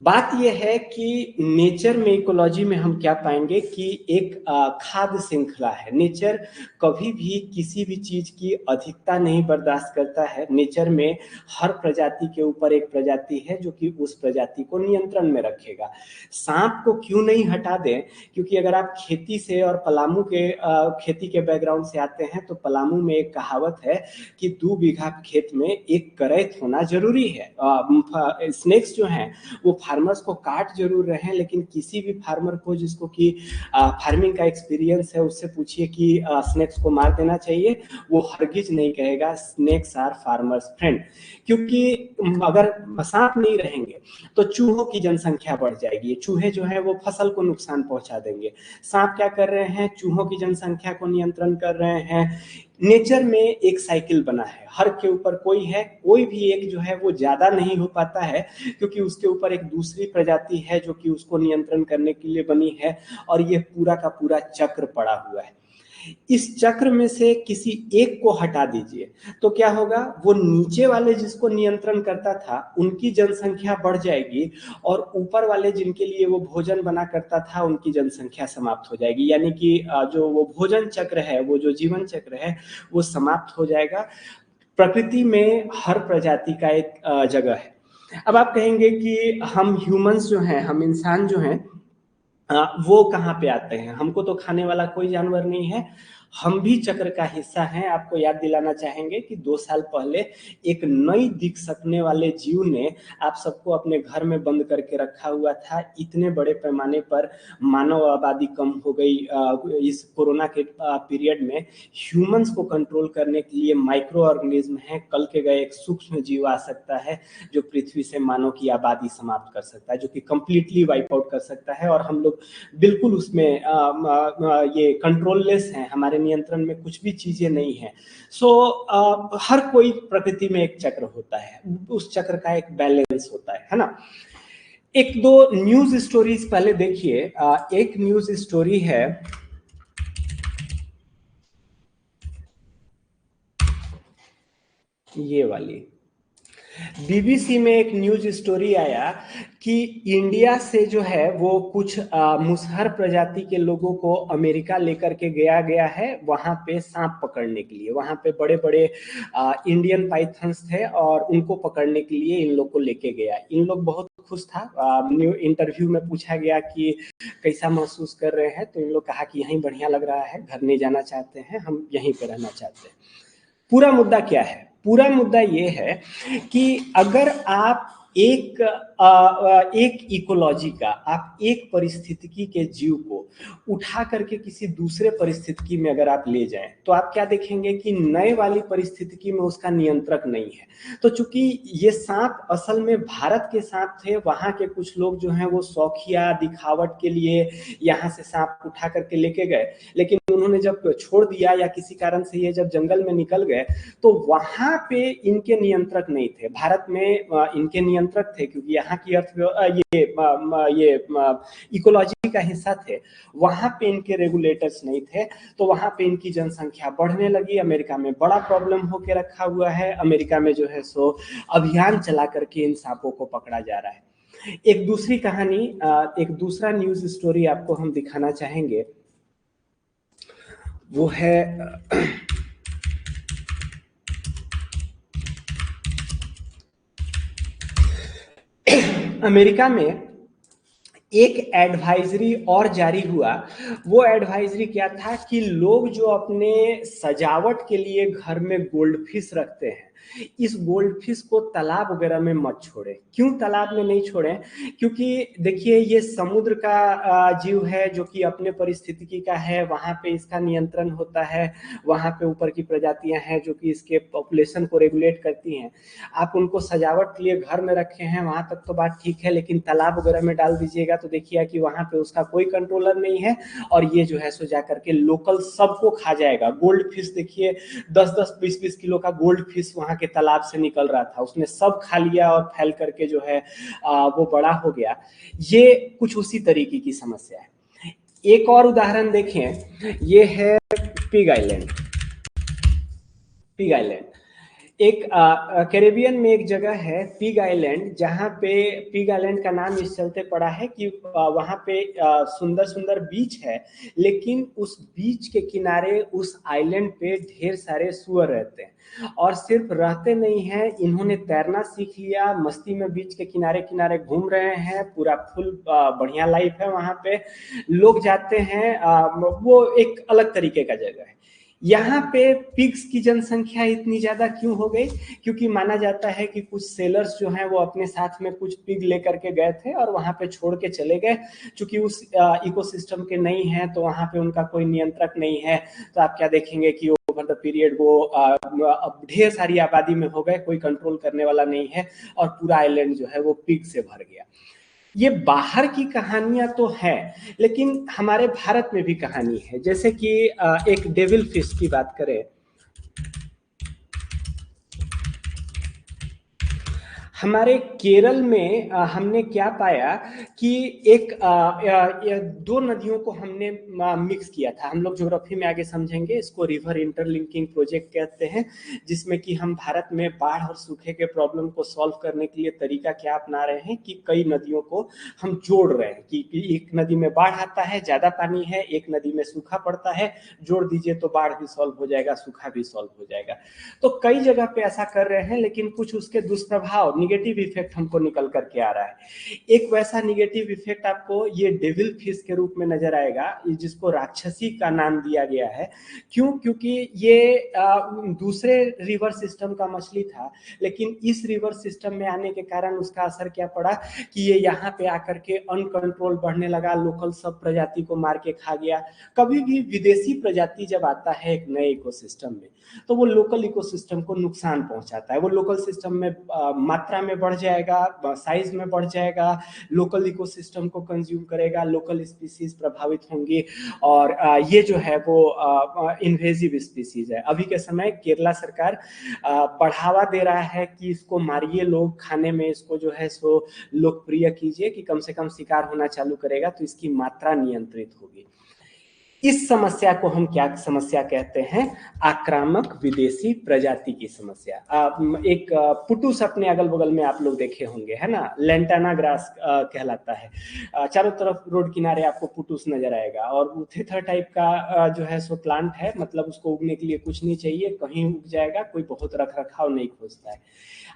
बात यह है कि नेचर में, इकोलॉजी में हम क्या पाएंगे कि एक खाद्य श्रृंखला है। नेचर कभी भी किसी भी चीज की अधिकता नहीं बर्दाश्त करता है। नेचर में हर प्रजाति के ऊपर एक प्रजाति है जो कि उस प्रजाति को नियंत्रण में रखेगा। सांप को क्यों नहीं हटा दें, क्योंकि अगर आप खेती से और पलामू के खेती के बैकग्राउंड से आते हैं तो पलामू में एक कहावत है कि 2 बीघा खेत में एक करैत होना जरूरी है। स्नेक्स जो हैं वो फार्मर्स को काट जरूर रहे हैं, लेकिन किसी भी फार्मर को जिसको कि फार्मिंग का एक्सपीरियंस है उससे पूछिए कि स्नेक्स को मार देना चाहिए, वो हरगिज नहीं कहेगा स्नेक्स आर फार्मर्स फ्रेंड। क्योंकि अगर सांप नहीं रहेंगे तो चूहों की जनसंख्या बढ़ जाएगी। चूहे जो है वो फसल को नुकसान पहुंचा देंगे। सांप क्या कर रहे हैं, चूहों की जनसंख्या को नियंत्रण कर रहे हैं। नेचर में एक साइकिल बना है, हर के ऊपर कोई है, कोई भी एक जो है वो ज्यादा नहीं हो पाता है क्योंकि उसके ऊपर एक दूसरी प्रजाति है जो कि उसको नियंत्रण करने के लिए बनी है। और ये पूरा का पूरा चक्र पड़ा हुआ है। इस चक्र में से किसी एक को हटा दीजिए तो क्या होगा, वो नीचे वाले जिसको नियंत्रण करता था उनकी जनसंख्या बढ़ जाएगी और ऊपर वाले जिनके लिए वो भोजन बना करता था उनकी जनसंख्या समाप्त हो जाएगी। यानी कि जो वो भोजन चक्र है, वो जो जीवन चक्र है वो समाप्त हो जाएगा। प्रकृति में हर प्रजाति का एक जगह है। अब आप कहेंगे कि हम ह्यूमंस जो हैं, हम इंसान जो हैं, वो कहाँ पे आते हैं, हमको तो खाने वाला कोई जानवर नहीं है। हम भी चक्र का हिस्सा हैं। आपको याद दिलाना चाहेंगे कि 2 साल पहले एक नई दिख सकने वाले जीव ने आप सबको अपने घर में बंद करके रखा हुआ था। इतने बड़े पैमाने पर मानव आबादी कम हो गई इस कोरोना के पीरियड में। ह्यूमंस को कंट्रोल करने के लिए माइक्रो ऑर्गेनिज्म है, कल के गए एक सूक्ष्म जीव आ सकता है जो पृथ्वी से मानव की आबादी समाप्त कर सकता है, जो कि कंप्लीटली वाइप आउट कर सकता है। और हम लोग बिल्कुल उसमें ये कंट्रोललेस हैं, हमारे नियंत्रण में कुछ भी चीजें नहीं है। सो हर कोई प्रकृति में एक चक्र होता है, उस चक्र का एक बैलेंस होता है ना। एक दो न्यूज स्टोरीज पहले देखिए। एक न्यूज स्टोरी है, ये वाली। बीबीसी में एक न्यूज स्टोरी आया कि इंडिया से जो है वो कुछ मुसहर प्रजाति के लोगों को अमेरिका लेकर के गया है वहां पे सांप पकड़ने के लिए। वहां पे बड़े बड़े इंडियन पाइथन्स थे और उनको पकड़ने के लिए इन लोग को लेके गया। इन लोग बहुत खुश था। न्यू इंटरव्यू में पूछा गया कि कैसा महसूस कर रहे हैं, तो इन लोग कहा कि यहीं बढ़िया लग रहा है, घर नहीं जाना चाहते हैं, हम यहीं पे रहना चाहते हैं। पूरा मुद्दा क्या है? पूरा मुद्दा ये है कि अगर आप एक इकोलॉजी का, आप एक परिस्थितिकी के जीव को उठा करके किसी दूसरे परिस्थितिकी में अगर आप ले जाएं तो आप क्या देखेंगे कि नए वाली परिस्थितिकी में उसका नियंत्रक नहीं है। तो चूंकि ये सांप असल में भारत के सांप थे, वहां के कुछ लोग जो हैं वो शौकिया दिखावट के लिए यहाँ से सांप उठा करके लेके गए, लेकिन उन्होंने जब छोड़ दिया या किसी कारण से ये जब जंगल में निकल गए तो वहां पे इनके नियंत्रक नहीं थे। भारत में इनके नियंत्रक थे क्योंकि यहाँ की ये इकोलॉजी का हिस्सा थे। वहां पे इनके रेगुलेटर्स नहीं थे, तो वहां पे इनकी जनसंख्या बढ़ने लगी। अमेरिका में बड़ा प्रॉब्लम होके रखा हुआ है। अमेरिका में जो है सो अभियान चला करके इन सांपों को पकड़ा जा रहा है। एक दूसरी कहानी, एक दूसरा न्यूज स्टोरी आपको हम दिखाना चाहेंगे, वो है अमेरिका में एक एडवाइजरी और जारी हुआ। वो एडवाइजरी क्या था कि लोग जो अपने सजावट के लिए घर में गोल्ड फिश रखते हैं, इस गोल्ड फिश को तालाब वगैरह में मत छोड़े। क्यों तालाब में नहीं छोड़ें? क्योंकि देखिए ये समुद्र का जीव है जो कि अपने परिस्थितिकी का है, वहां पे इसका नियंत्रण होता है, वहां पे ऊपर की प्रजातियां हैं जो कि इसके पॉपुलेशन को रेगुलेट करती हैं। आप उनको सजावट के लिए घर में रखे हैं, वहां तक तो बात ठीक है, लेकिन तालाब वगैरह में डाल दीजिएगा तो देखिए कि वहां पे उसका कोई कंट्रोलर नहीं है, और ये जो है सो जा करके लोकल सबको खा जाएगा। गोल्ड फिश देखिए 10-10, 20-20 किलो का गोल्ड फिश वहां के तालाब से निकल रहा था, उसने सब खा लिया और फैल करके जो है वो बड़ा हो गया। ये कुछ उसी तरीके की समस्या है। एक और उदाहरण देखें, ये है पिग आइलैंड। पिग आइलैंड एक कैरेबियन में एक जगह है पिग आइलैंड, जहाँ पे पिग आइलैंड का नाम इस चलते पड़ा है कि वहाँ पे सुंदर सुंदर बीच है, लेकिन उस बीच के किनारे उस आइलैंड पे ढेर सारे सुअर रहते हैं। और सिर्फ रहते नहीं हैं, इन्होंने तैरना सीख लिया, मस्ती में बीच के किनारे किनारे घूम रहे हैं, पूरा फुल बढ़िया लाइफ है वहाँ पे। लोग जाते हैं, वो एक अलग तरीके का जगह है। यहाँ पे पिग्स की जनसंख्या इतनी ज्यादा क्यों हो गई? क्योंकि माना जाता है कि कुछ सेलर्स जो हैं वो अपने साथ में कुछ पिग लेकर के गए थे और वहां पे छोड़ के चले गए। चूंकि उस इकोसिस्टम के नहीं है तो वहां पे उनका कोई नियंत्रक नहीं है, तो आप क्या देखेंगे कि ओवर द पीरियड वो अब ढेर सारी आबादी में हो गए, कोई कंट्रोल करने वाला नहीं है, और पूरा आइलैंड जो है वो पिग से भर गया। ये बाहर की कहानियां तो है, लेकिन हमारे भारत में भी कहानी है। जैसे कि एक डेविल फिश की बात करें, हमारे केरल में हमने क्या पाया कि एक दो नदियों को हमने मिक्स किया था। हम लोग ज्योग्राफी में आगे समझेंगे, इसको रिवर इंटरलिंकिंग प्रोजेक्ट कहते हैं, जिसमें कि हम भारत में बाढ़ और सूखे के प्रॉब्लम को सॉल्व करने के लिए तरीका क्या अपना रहे हैं कि कई नदियों को हम जोड़ रहे हैं कि एक नदी में बाढ़ आता है, ज्यादा पानी है, एक नदी में सूखा पड़ता है, जोड़ दीजिए तो बाढ़ भी सॉल्व हो जाएगा, सूखा भी सॉल्व हो जाएगा। तो कई जगह पे ऐसा कर रहे हैं, लेकिन कुछ उसके दुष्प्रभाव, निगेटिव इफेक्ट हमको निकल करके आ रहा है। एक वैसा निगेटिव इफेक्ट आपको ये डेविल फिश के रूप में नजर आएगा, जिसको राक्षसी का नाम दिया गया है। क्यों? क्योंकि ये दूसरे रिवर सिस्टम का मछली था, लेकिन इस रिवर सिस्टम में आने के कारण उसका असर क्या पड़ा कि ये यहाँ पे आकर के अनकंट्रोल बढ़ने लगा, लोकल सब प्रजाति को मार के खा गया। कभी भी विदेशी प्रजाति जब आता है एक नए इकोसिस्टम में, तो वो लोकल इकोसिस्टम को नुकसान पहुंचाता है। वो लोकल सिस्टम में मात्रा में बढ़ जाएगा, साइज में बढ़ जाएगा, लोकल इकोसिस्टम को कंज्यूम करेगा, लोकल स्पीसीज प्रभावित होंगी, और ये जो है वो इन्वेजिव स्पीसीज है। अभी के समय केरला सरकार बढ़ावा दे रहा है कि इसको मारिए, लोग खाने में इसको जो है सो लोकप्रिय कीजिए, कि कम से कम शिकार होना चालू करेगा तो इसकी मात्रा नियंत्रित होगी। इस समस्या को हम क्या समस्या कहते हैं? आक्रामक विदेशी प्रजाति की समस्या। एक पुटुस अपने अगल बगल में आप लोग देखे होंगे, है ना, लेंटाना ग्रास कहलाता है। चारों तरफ रोड किनारे आपको पुटुस नजर आएगा, और उथेथर टाइप का जो है सो प्लांट है, मतलब उसको उगने के लिए कुछ नहीं चाहिए, कहीं उग जाएगा, कोई बहुत रख रखाव नहीं खोजता है।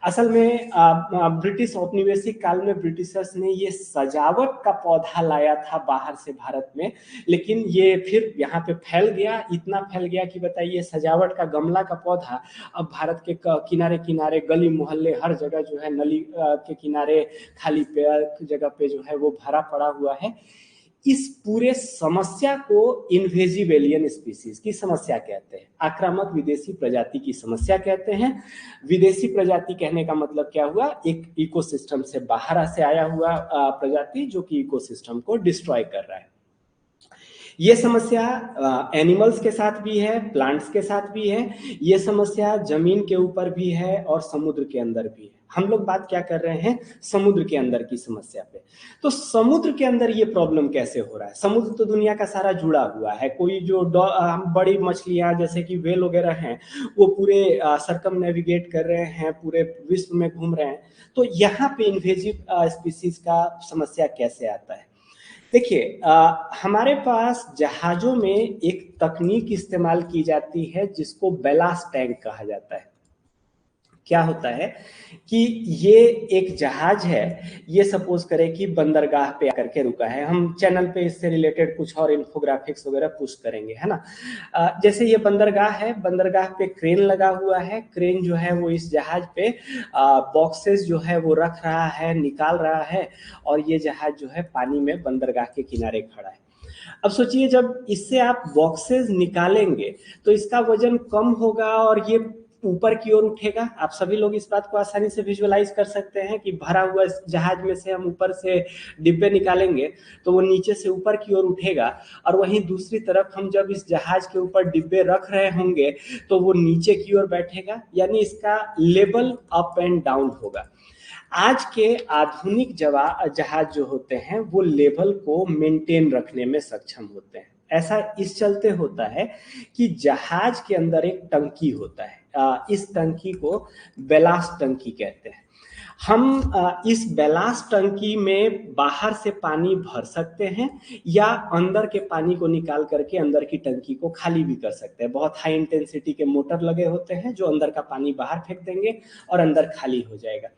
असल में ब्रिटिश औपनिवेशिक काल में ब्रिटिशर्स ने ये सजावट का पौधा लाया था बाहर से भारत में, लेकिन ये फिर यहाँ पे फैल गया, इतना फैल गया कि बताइए सजावट का गमला का पौधा अब भारत के किनारे किनारे, गली मोहल्ले, हर जगह जो है नली के किनारे, खाली जगह पे जो है वो भरा पड़ा हुआ है। इस पूरे समस्या को इन्वेजिव एलियन स्पीसीज की समस्या कहते हैं, आक्रामक विदेशी प्रजाति की समस्या कहते हैं। विदेशी प्रजाति कहने का मतलब क्या हुआ? एक इकोसिस्टम से बाहर से आया हुआ प्रजाति जो कि इकोसिस्टम को डिस्ट्रॉय कर रहा है। ये समस्या एनिमल्स के साथ भी है, प्लांट्स के साथ भी है, ये समस्या जमीन के ऊपर भी है और समुद्र के अंदर भी है। हम लोग बात क्या कर रहे हैं, समुद्र के अंदर की समस्या पे। तो समुद्र के अंदर ये प्रॉब्लम कैसे हो रहा है? समुद्र तो दुनिया का सारा जुड़ा हुआ है। कोई जो बड़ी मछलियां जैसे कि व्हेल वगैरह हैं, वो पूरे सरकम नेविगेट कर रहे हैं, पूरे विश्व में घूम रहे हैं। तो यहाँ पे इन्वेजिव स्पीसीज का समस्या कैसे आता है? देखिए, हमारे पास जहाजों में एक तकनीक इस्तेमाल की जाती है जिसको बैलास्ट टैंक कहा जाता है। क्या होता है कि ये एक जहाज है, ये सपोज करें कि बंदरगाह पे आकर के रुका है। हम चैनल पे इससे रिलेटेड कुछ और इन्फोग्राफिक्स वगैरह पुश करेंगे, है ना। जैसे ये बंदरगाह है, बंदरगाह पे क्रेन लगा हुआ है। क्रेन जो है वो इस जहाज पे बॉक्सेस जो है वो रख रहा है, निकाल रहा है, और ये जहाज जो है पानी में बंदरगाह के किनारे खड़ा है। अब सोचिए, जब इससे आप बॉक्सेस निकालेंगे तो इसका वजन कम होगा और ये ऊपर की ओर उठेगा। आप सभी लोग इस बात को आसानी से विजुअलाइज कर सकते हैं कि भरा हुआ जहाज में से हम ऊपर से डिब्बे निकालेंगे तो वो नीचे से ऊपर की ओर उठेगा, और वहीं दूसरी तरफ हम जब इस जहाज के ऊपर डिब्बे रख रहे होंगे तो वो नीचे की ओर बैठेगा, यानी इसका लेवल अप एंड डाउन होगा। आज के आधुनिक जहाज जो होते हैं वो लेवल को मेंटेन रखने में सक्षम होते हैं। ऐसा इस चलते होता है कि जहाज के अंदर एक टंकी होता है। इस टंकी को बैलास्ट टंकी कहते हैं। हम इस बैलास्ट टंकी में बाहर से पानी भर सकते हैं या अंदर के पानी को निकाल करके अंदर की टंकी को खाली भी कर सकते हैं। बहुत हाई इंटेंसिटी के मोटर लगे होते हैं जो अंदर का पानी बाहर फेंक देंगे और अंदर खाली हो जाएगा।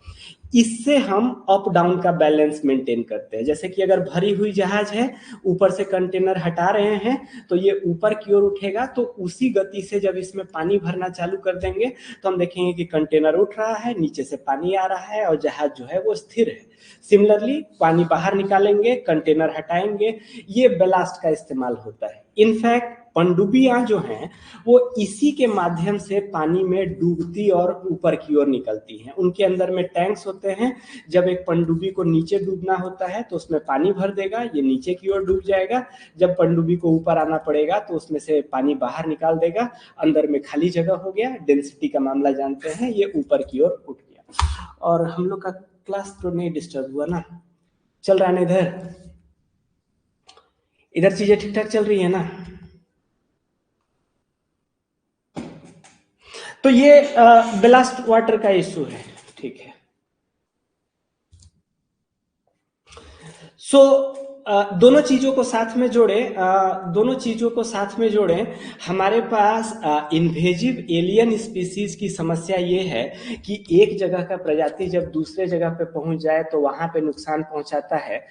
इससे हम अप डाउन का बैलेंस मेंटेन करते हैं। जैसे कि अगर भरी हुई जहाज है, ऊपर से कंटेनर हटा रहे हैं तो ये ऊपर की ओर उठेगा, तो उसी गति से जब इसमें पानी भरना चालू कर देंगे तो हम देखेंगे कि कंटेनर उठ रहा है, नीचे से पानी आ रहा है और जहाज जो है वो स्थिर है। सिमिलरली पानी बाहर निकालेंगे, कंटेनर हटाएंगे, ये बैलास्ट का इस्तेमाल होता है। इनफैक्ट पनडुब्बियां जो हैं वो इसी के माध्यम से पानी में डूबती और ऊपर की ओर निकलती हैं। उनके अंदर में टैंक्स होते हैं। जब एक पनडुब्बी को नीचे डूबना होता है तो उसमें पानी भर देगा, ये नीचे की ओर डूब जाएगा। जब पनडुब्बी को ऊपर आना पड़ेगा तो उसमें से पानी बाहर निकाल देगा, अंदर में खाली जगह हो गया। डेंसिटी का मामला जानते हैं, ये ऊपर की ओर उठ गया। और हम लोग का क्लास तो नहीं डिस्टर्ब हुआ ना? चल रहा है ना? इधर चीजें ठीक ठाक चल रही है ना? तो ये ब्लास्ट वाटर का इशू है, ठीक है। दोनों चीजों को साथ में जोड़े, हमारे पास इन्वेजिव एलियन स्पीसीज की समस्या ये है कि एक जगह का प्रजाति जब दूसरे जगह पे पहुंच जाए तो वहां पे नुकसान पहुंचाता है।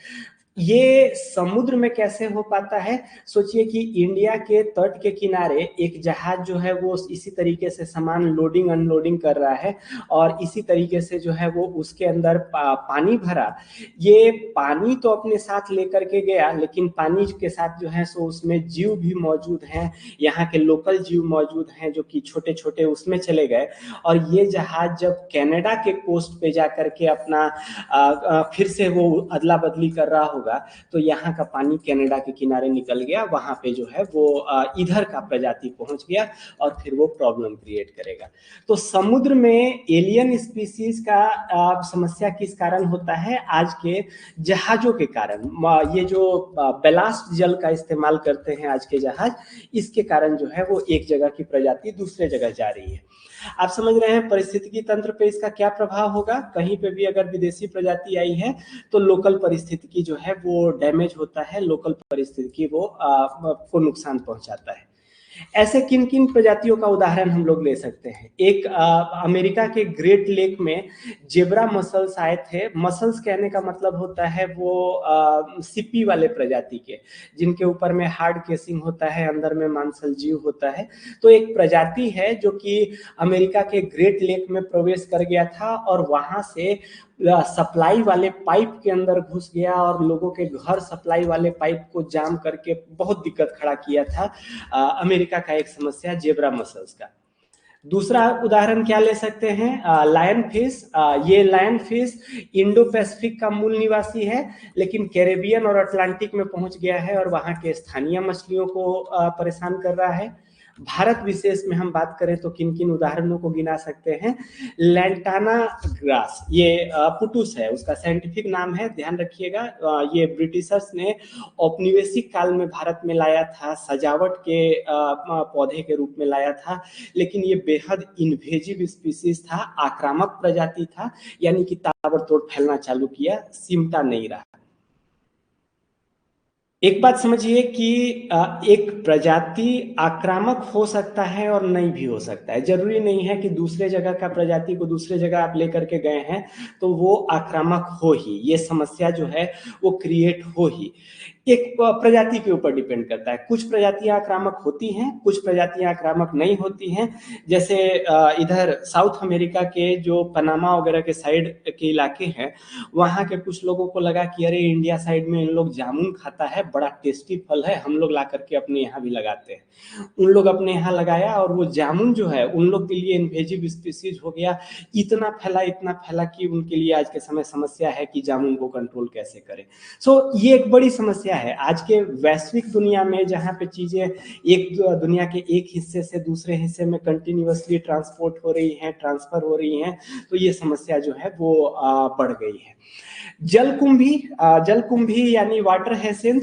ये समुद्र में कैसे हो पाता है? सोचिए कि इंडिया के तट के किनारे एक जहाज जो है वो इसी तरीके से सामान लोडिंग अनलोडिंग कर रहा है और इसी तरीके से जो है वो उसके अंदर पानी भरा। ये पानी तो अपने साथ लेकर के गया, लेकिन पानी के साथ जो है सो उसमें जीव भी मौजूद हैं, यहाँ के लोकल जीव मौजूद हैं जो कि छोटे छोटे उसमें चले गए। और ये जहाज जब कनाडा के कोस्ट पे जा करके अपना फिर से वो अदला बदली कर रहा होगा तो यहाँ का पानी कनाडा के किनारे निकल गया, वहां पे जो है वो इधर का प्रजाति पहुंच गया और फिर वो प्रॉब्लम क्रिएट करेगा। तो समुद्र में एलियन स्पीसीज का समस्या किस कारण होता है? आज के जहाजों के कारण। ये जो बैलास्ट जल का इस्तेमाल करते हैं आज के जहाज, इसके कारण जो है वो एक जगह की प्रजाति दूसरे जगह जा रही है। आप समझ रहे हैं परिस्थितिकी तंत्र पे इसका क्या प्रभाव होगा? कहीं पे भी अगर विदेशी प्रजाति आई है तो लोकल परिस्थितिकी जो है वो डैमेज होता है, लोकल परिस्थितिकी वो को नुकसान पहुंचाता है। ऐसे किन किन प्रजातियों का उदाहरण हम लोग ले सकते हैं? एक अमेरिका के ग्रेट लेक में जेब्रा मसल्स आए थे। मसल्स कहने का मतलब होता है वो सिप्पी वाले प्रजाति के, जिनके ऊपर में हार्ड केसिंग होता है, अंदर में मांसल जीव होता है। तो एक प्रजाति है जो कि अमेरिका के ग्रेट लेक में प्रवेश कर गया था और वहां से सप्लाई वाले पाइप के अंदर घुस गया और लोगों के घर सप्लाई वाले पाइप को जाम करके बहुत दिक्कत खड़ा किया था। अमेरिका का एक समस्या जेब्रा मसल्स का। दूसरा उदाहरण क्या ले सकते हैं? Lion fish. ये लायन फिश इंडो पैसिफिक का मूल निवासी है, लेकिन कैरेबियन और अटलांटिक में पहुंच गया है और वहां के स्थानीय मछलियों को परेशान कर रहा है। भारत विशेष में हम बात करें तो किन किन उदाहरणों को गिना सकते हैं? लैंटाना ग्रास, ये पुटुस है, उसका साइंटिफिक नाम है, ध्यान रखिएगा। ये ब्रिटिशर्स ने औपनिवेशिक काल में भारत में लाया था, सजावट के पौधे के रूप में लाया था, लेकिन ये बेहद इन्वेजिव स्पीसीज था, आक्रामक प्रजाति था, यानी कि ताबड़तोड़ फैलना चालू किया, सिमटा नहीं रहा। एक बात समझिए कि एक प्रजाति आक्रामक हो सकता है और नहीं भी हो सकता है। जरूरी नहीं है कि दूसरे जगह का प्रजाति को दूसरे जगह आप लेकर के गए हैं तो वो आक्रामक हो ही, ये समस्या जो है वो क्रिएट हो ही। एक प्रजाति के ऊपर डिपेंड करता है। कुछ प्रजातियां आक्रामक होती हैं, कुछ प्रजातियां आक्रामक नहीं होती हैं। जैसे इधर साउथ अमेरिका के जो पनामा वगैरह के साइड के इलाके हैं, वहाँ के कुछ लोगों को लगा कि अरे इंडिया साइड में इन लोग जामुन खाता है, बड़ा टेस्टी फल है, हम लोग ला करके अपने यहाँ भी लगाते हैं। उन लोग अपने यहाँ लगाया और वो जामुन जो है उन लोग के लिए इन्वेजिव स्पीसीज हो गया। इतना फैला कि उनके लिए आज के समय समस्या है कि जामुन को कंट्रोल कैसे करें। ये एक बड़ी समस्या है आज के वैश्विक दुनिया में, जहाँ पे चीजें एक दुनिया के एक हिस्से से दूसरे हिस्से में कंटिन्यूअसली ट्रांसपोर्ट हो रही हैं, ट्रांसफर हो रही हैं, तो ये समस्या जो है वो बढ़ गई है। जलकुंभी यानी वाटर हैसिंथ,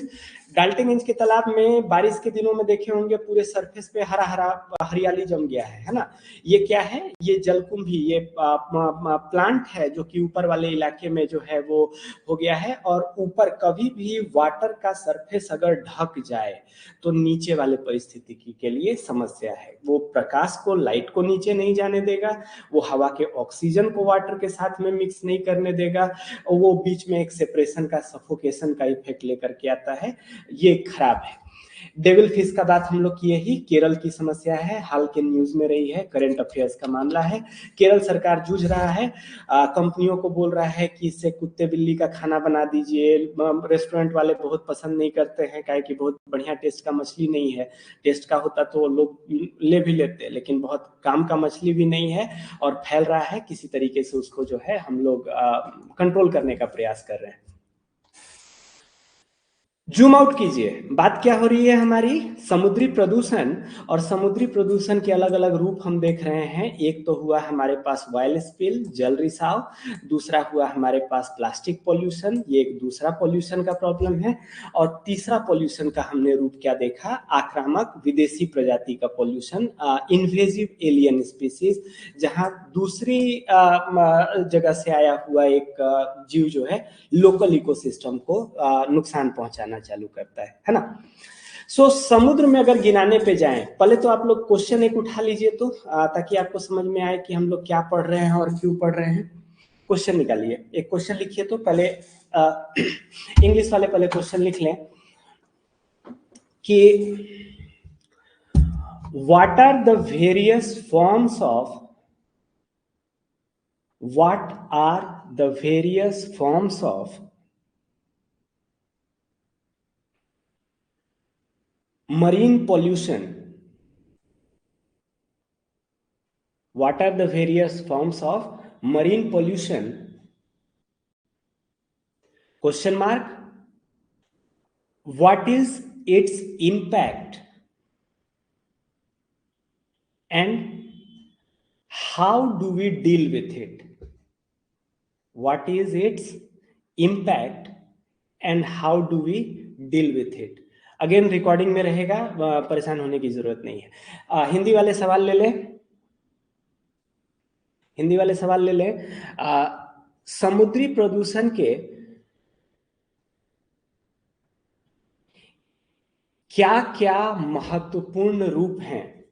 डाल्टनगंज के तालाब में बारिश के दिनों में देखे होंगे पूरे सरफेस पे हरा हरा हरियाली जम गया है ना। ये क्या है? ये जलकुंभी, ये प्लांट है जो कि ऊपर वाले इलाके में जो है वो हो गया है। और ऊपर कभी भी वाटर का सरफेस अगर ढक जाए तो नीचे वाले परिस्थिति के लिए समस्या है। वो प्रकाश को, लाइट को नीचे नहीं जाने देगा, वो हवा के ऑक्सीजन को वाटर के साथ में मिक्स नहीं करने देगा, और वो बीच में एक सेपरेशन का, सफोकेशन का इफेक्ट लेकर के आता है। ये खराब है। डेविल फिश का बात हम लोग किए ही, केरल की समस्या है, हाल के न्यूज में रही है, करंट अफेयर्स का मामला है। केरल सरकार जूझ रहा है, कंपनियों को बोल रहा है कि इससे कुत्ते बिल्ली का खाना बना दीजिए। रेस्टोरेंट वाले बहुत पसंद नहीं करते हैं, काहे कि बहुत बढ़िया टेस्ट का मछली नहीं है। टेस्ट का होता तो लोग ले भी लेते, लेकिन बहुत काम का मछली भी नहीं है और फैल रहा है। किसी तरीके से उसको जो है हम लोग कंट्रोल करने का प्रयास कर रहे हैं। जूम आउट कीजिए, बात क्या हो रही है हमारी? समुद्री प्रदूषण। और समुद्री प्रदूषण के अलग अलग रूप हम देख रहे हैं। एक तो हुआ हमारे पास ऑयल स्पिल, जल रिसाव। दूसरा हुआ हमारे पास प्लास्टिक पॉल्यूशन, ये एक दूसरा पॉल्यूशन का प्रॉब्लम है। और तीसरा पॉल्यूशन का हमने रूप क्या देखा? आक्रामक विदेशी प्रजाति का पॉल्यूशन, इन्वेजिव एलियन स्पीसीज, जहां दूसरी जगह से आया हुआ एक जीव जो है लोकल इकोसिस्टम को नुकसान पहुंचाना चालू करता है ना। समुद्र में अगर गिनाने पे जाएं, पहले तो आप लोग क्वेश्चन एक उठा लीजिए तो, ताकि आपको समझ में आए कि हम लोग क्या पढ़ रहे हैं और क्यों पढ़ रहे हैं। क्वेश्चन निकालिए, एक क्वेश्चन लिखिए तो पहले, इंग्लिश वाले पहले क्वेश्चन लिख लें कि what are the various forms of marine pollution? What are the various forms of marine pollution? Question mark. What is its impact and how do we deal with it? What is its impact and how do we deal with it? Again recording में रहेगा, परेशान होने की जरूरत नहीं है। हिंदी वाले सवाल ले लें, हिंदी वाले सवाल ले लें। समुद्री प्रदूषण के क्या क्या महत्वपूर्ण रूप हैं?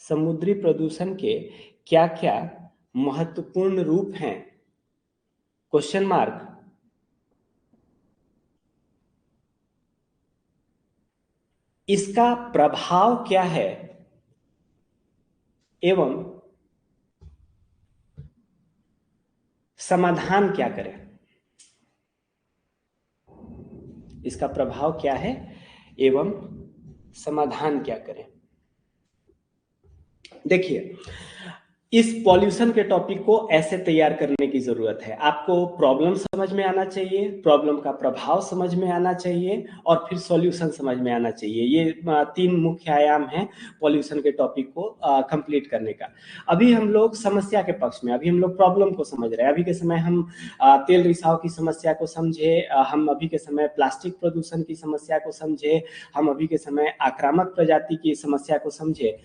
समुद्री प्रदूषण के क्या क्या महत्वपूर्ण रूप हैं? Question mark. इसका प्रभाव क्या है एवं समाधान क्या करें? इसका प्रभाव क्या है एवं समाधान क्या करें? देखिए, इस पॉल्यूशन के टॉपिक को ऐसे तैयार करने की जरूरत है। आपको प्रॉब्लम समझ में आना चाहिए, प्रॉब्लम का प्रभाव समझ में आना चाहिए और फिर सॉल्यूशन समझ में आना चाहिए। ये 3 मुख्य आयाम हैं पॉल्यूशन के टॉपिक को कंप्लीट करने का। अभी हम लोग समस्या के पक्ष में, अभी हम लोग प्रॉब्लम को समझ रहे हैं। अभी के समय हम तेल रिसाव की समस्या को समझे, हम अभी के समय प्लास्टिक प्रदूषण की समस्या को समझे, हम अभी के समय आक्रामक प्रजाति की समस्या को समझे।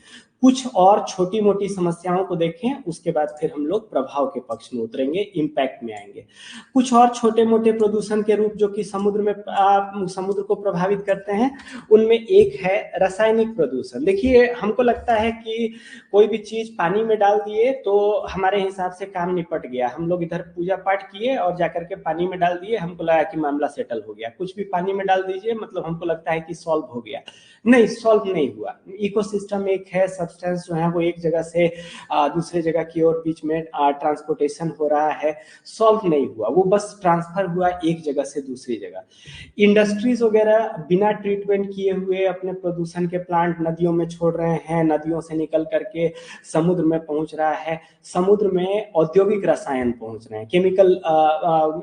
कुछ और छोटी मोटी समस्याओं को देखें, उसके बाद फिर हम लोग प्रभाव के पक्ष में उतरेंगे, इम्पैक्ट में आएंगे। कुछ और छोटे मोटे प्रदूषण के रूप जो कि समुद्र में समुद्र को प्रभावित करते हैं, उनमें एक है रासायनिक प्रदूषण। देखिए, हमको लगता है कि कोई भी चीज पानी में डाल दिए तो हमारे हिसाब से काम निपट गया। हम लोग इधर पूजा पाठ किए और जाकर के पानी में डाल दिए, हमको लगा कि मामला सेटल हो गया। कुछ भी पानी में डाल दीजिए, मतलब हमको लगता है कि सॉल्व हो गया। नहीं, सॉल्व नहीं हुआ। इकोसिस्टम एक है, सब्सटेंस जो है वो एक जगह से दूसरे जगह की ओर बीच में ट्रांसपोर्टेशन हो रहा है, सॉल्व नहीं हुआ, वो बस ट्रांसफर हुआ एक जगह से दूसरी जगह। इंडस्ट्रीज वगैरह बिना ट्रीटमेंट किए हुए अपने प्रदूषण के प्लांट नदियों में छोड़ रहे हैं, नदियों से निकल करके समुद्र में पहुंच रहा है, समुद्र में औद्योगिक रसायन पहुंच रहे हैं, केमिकल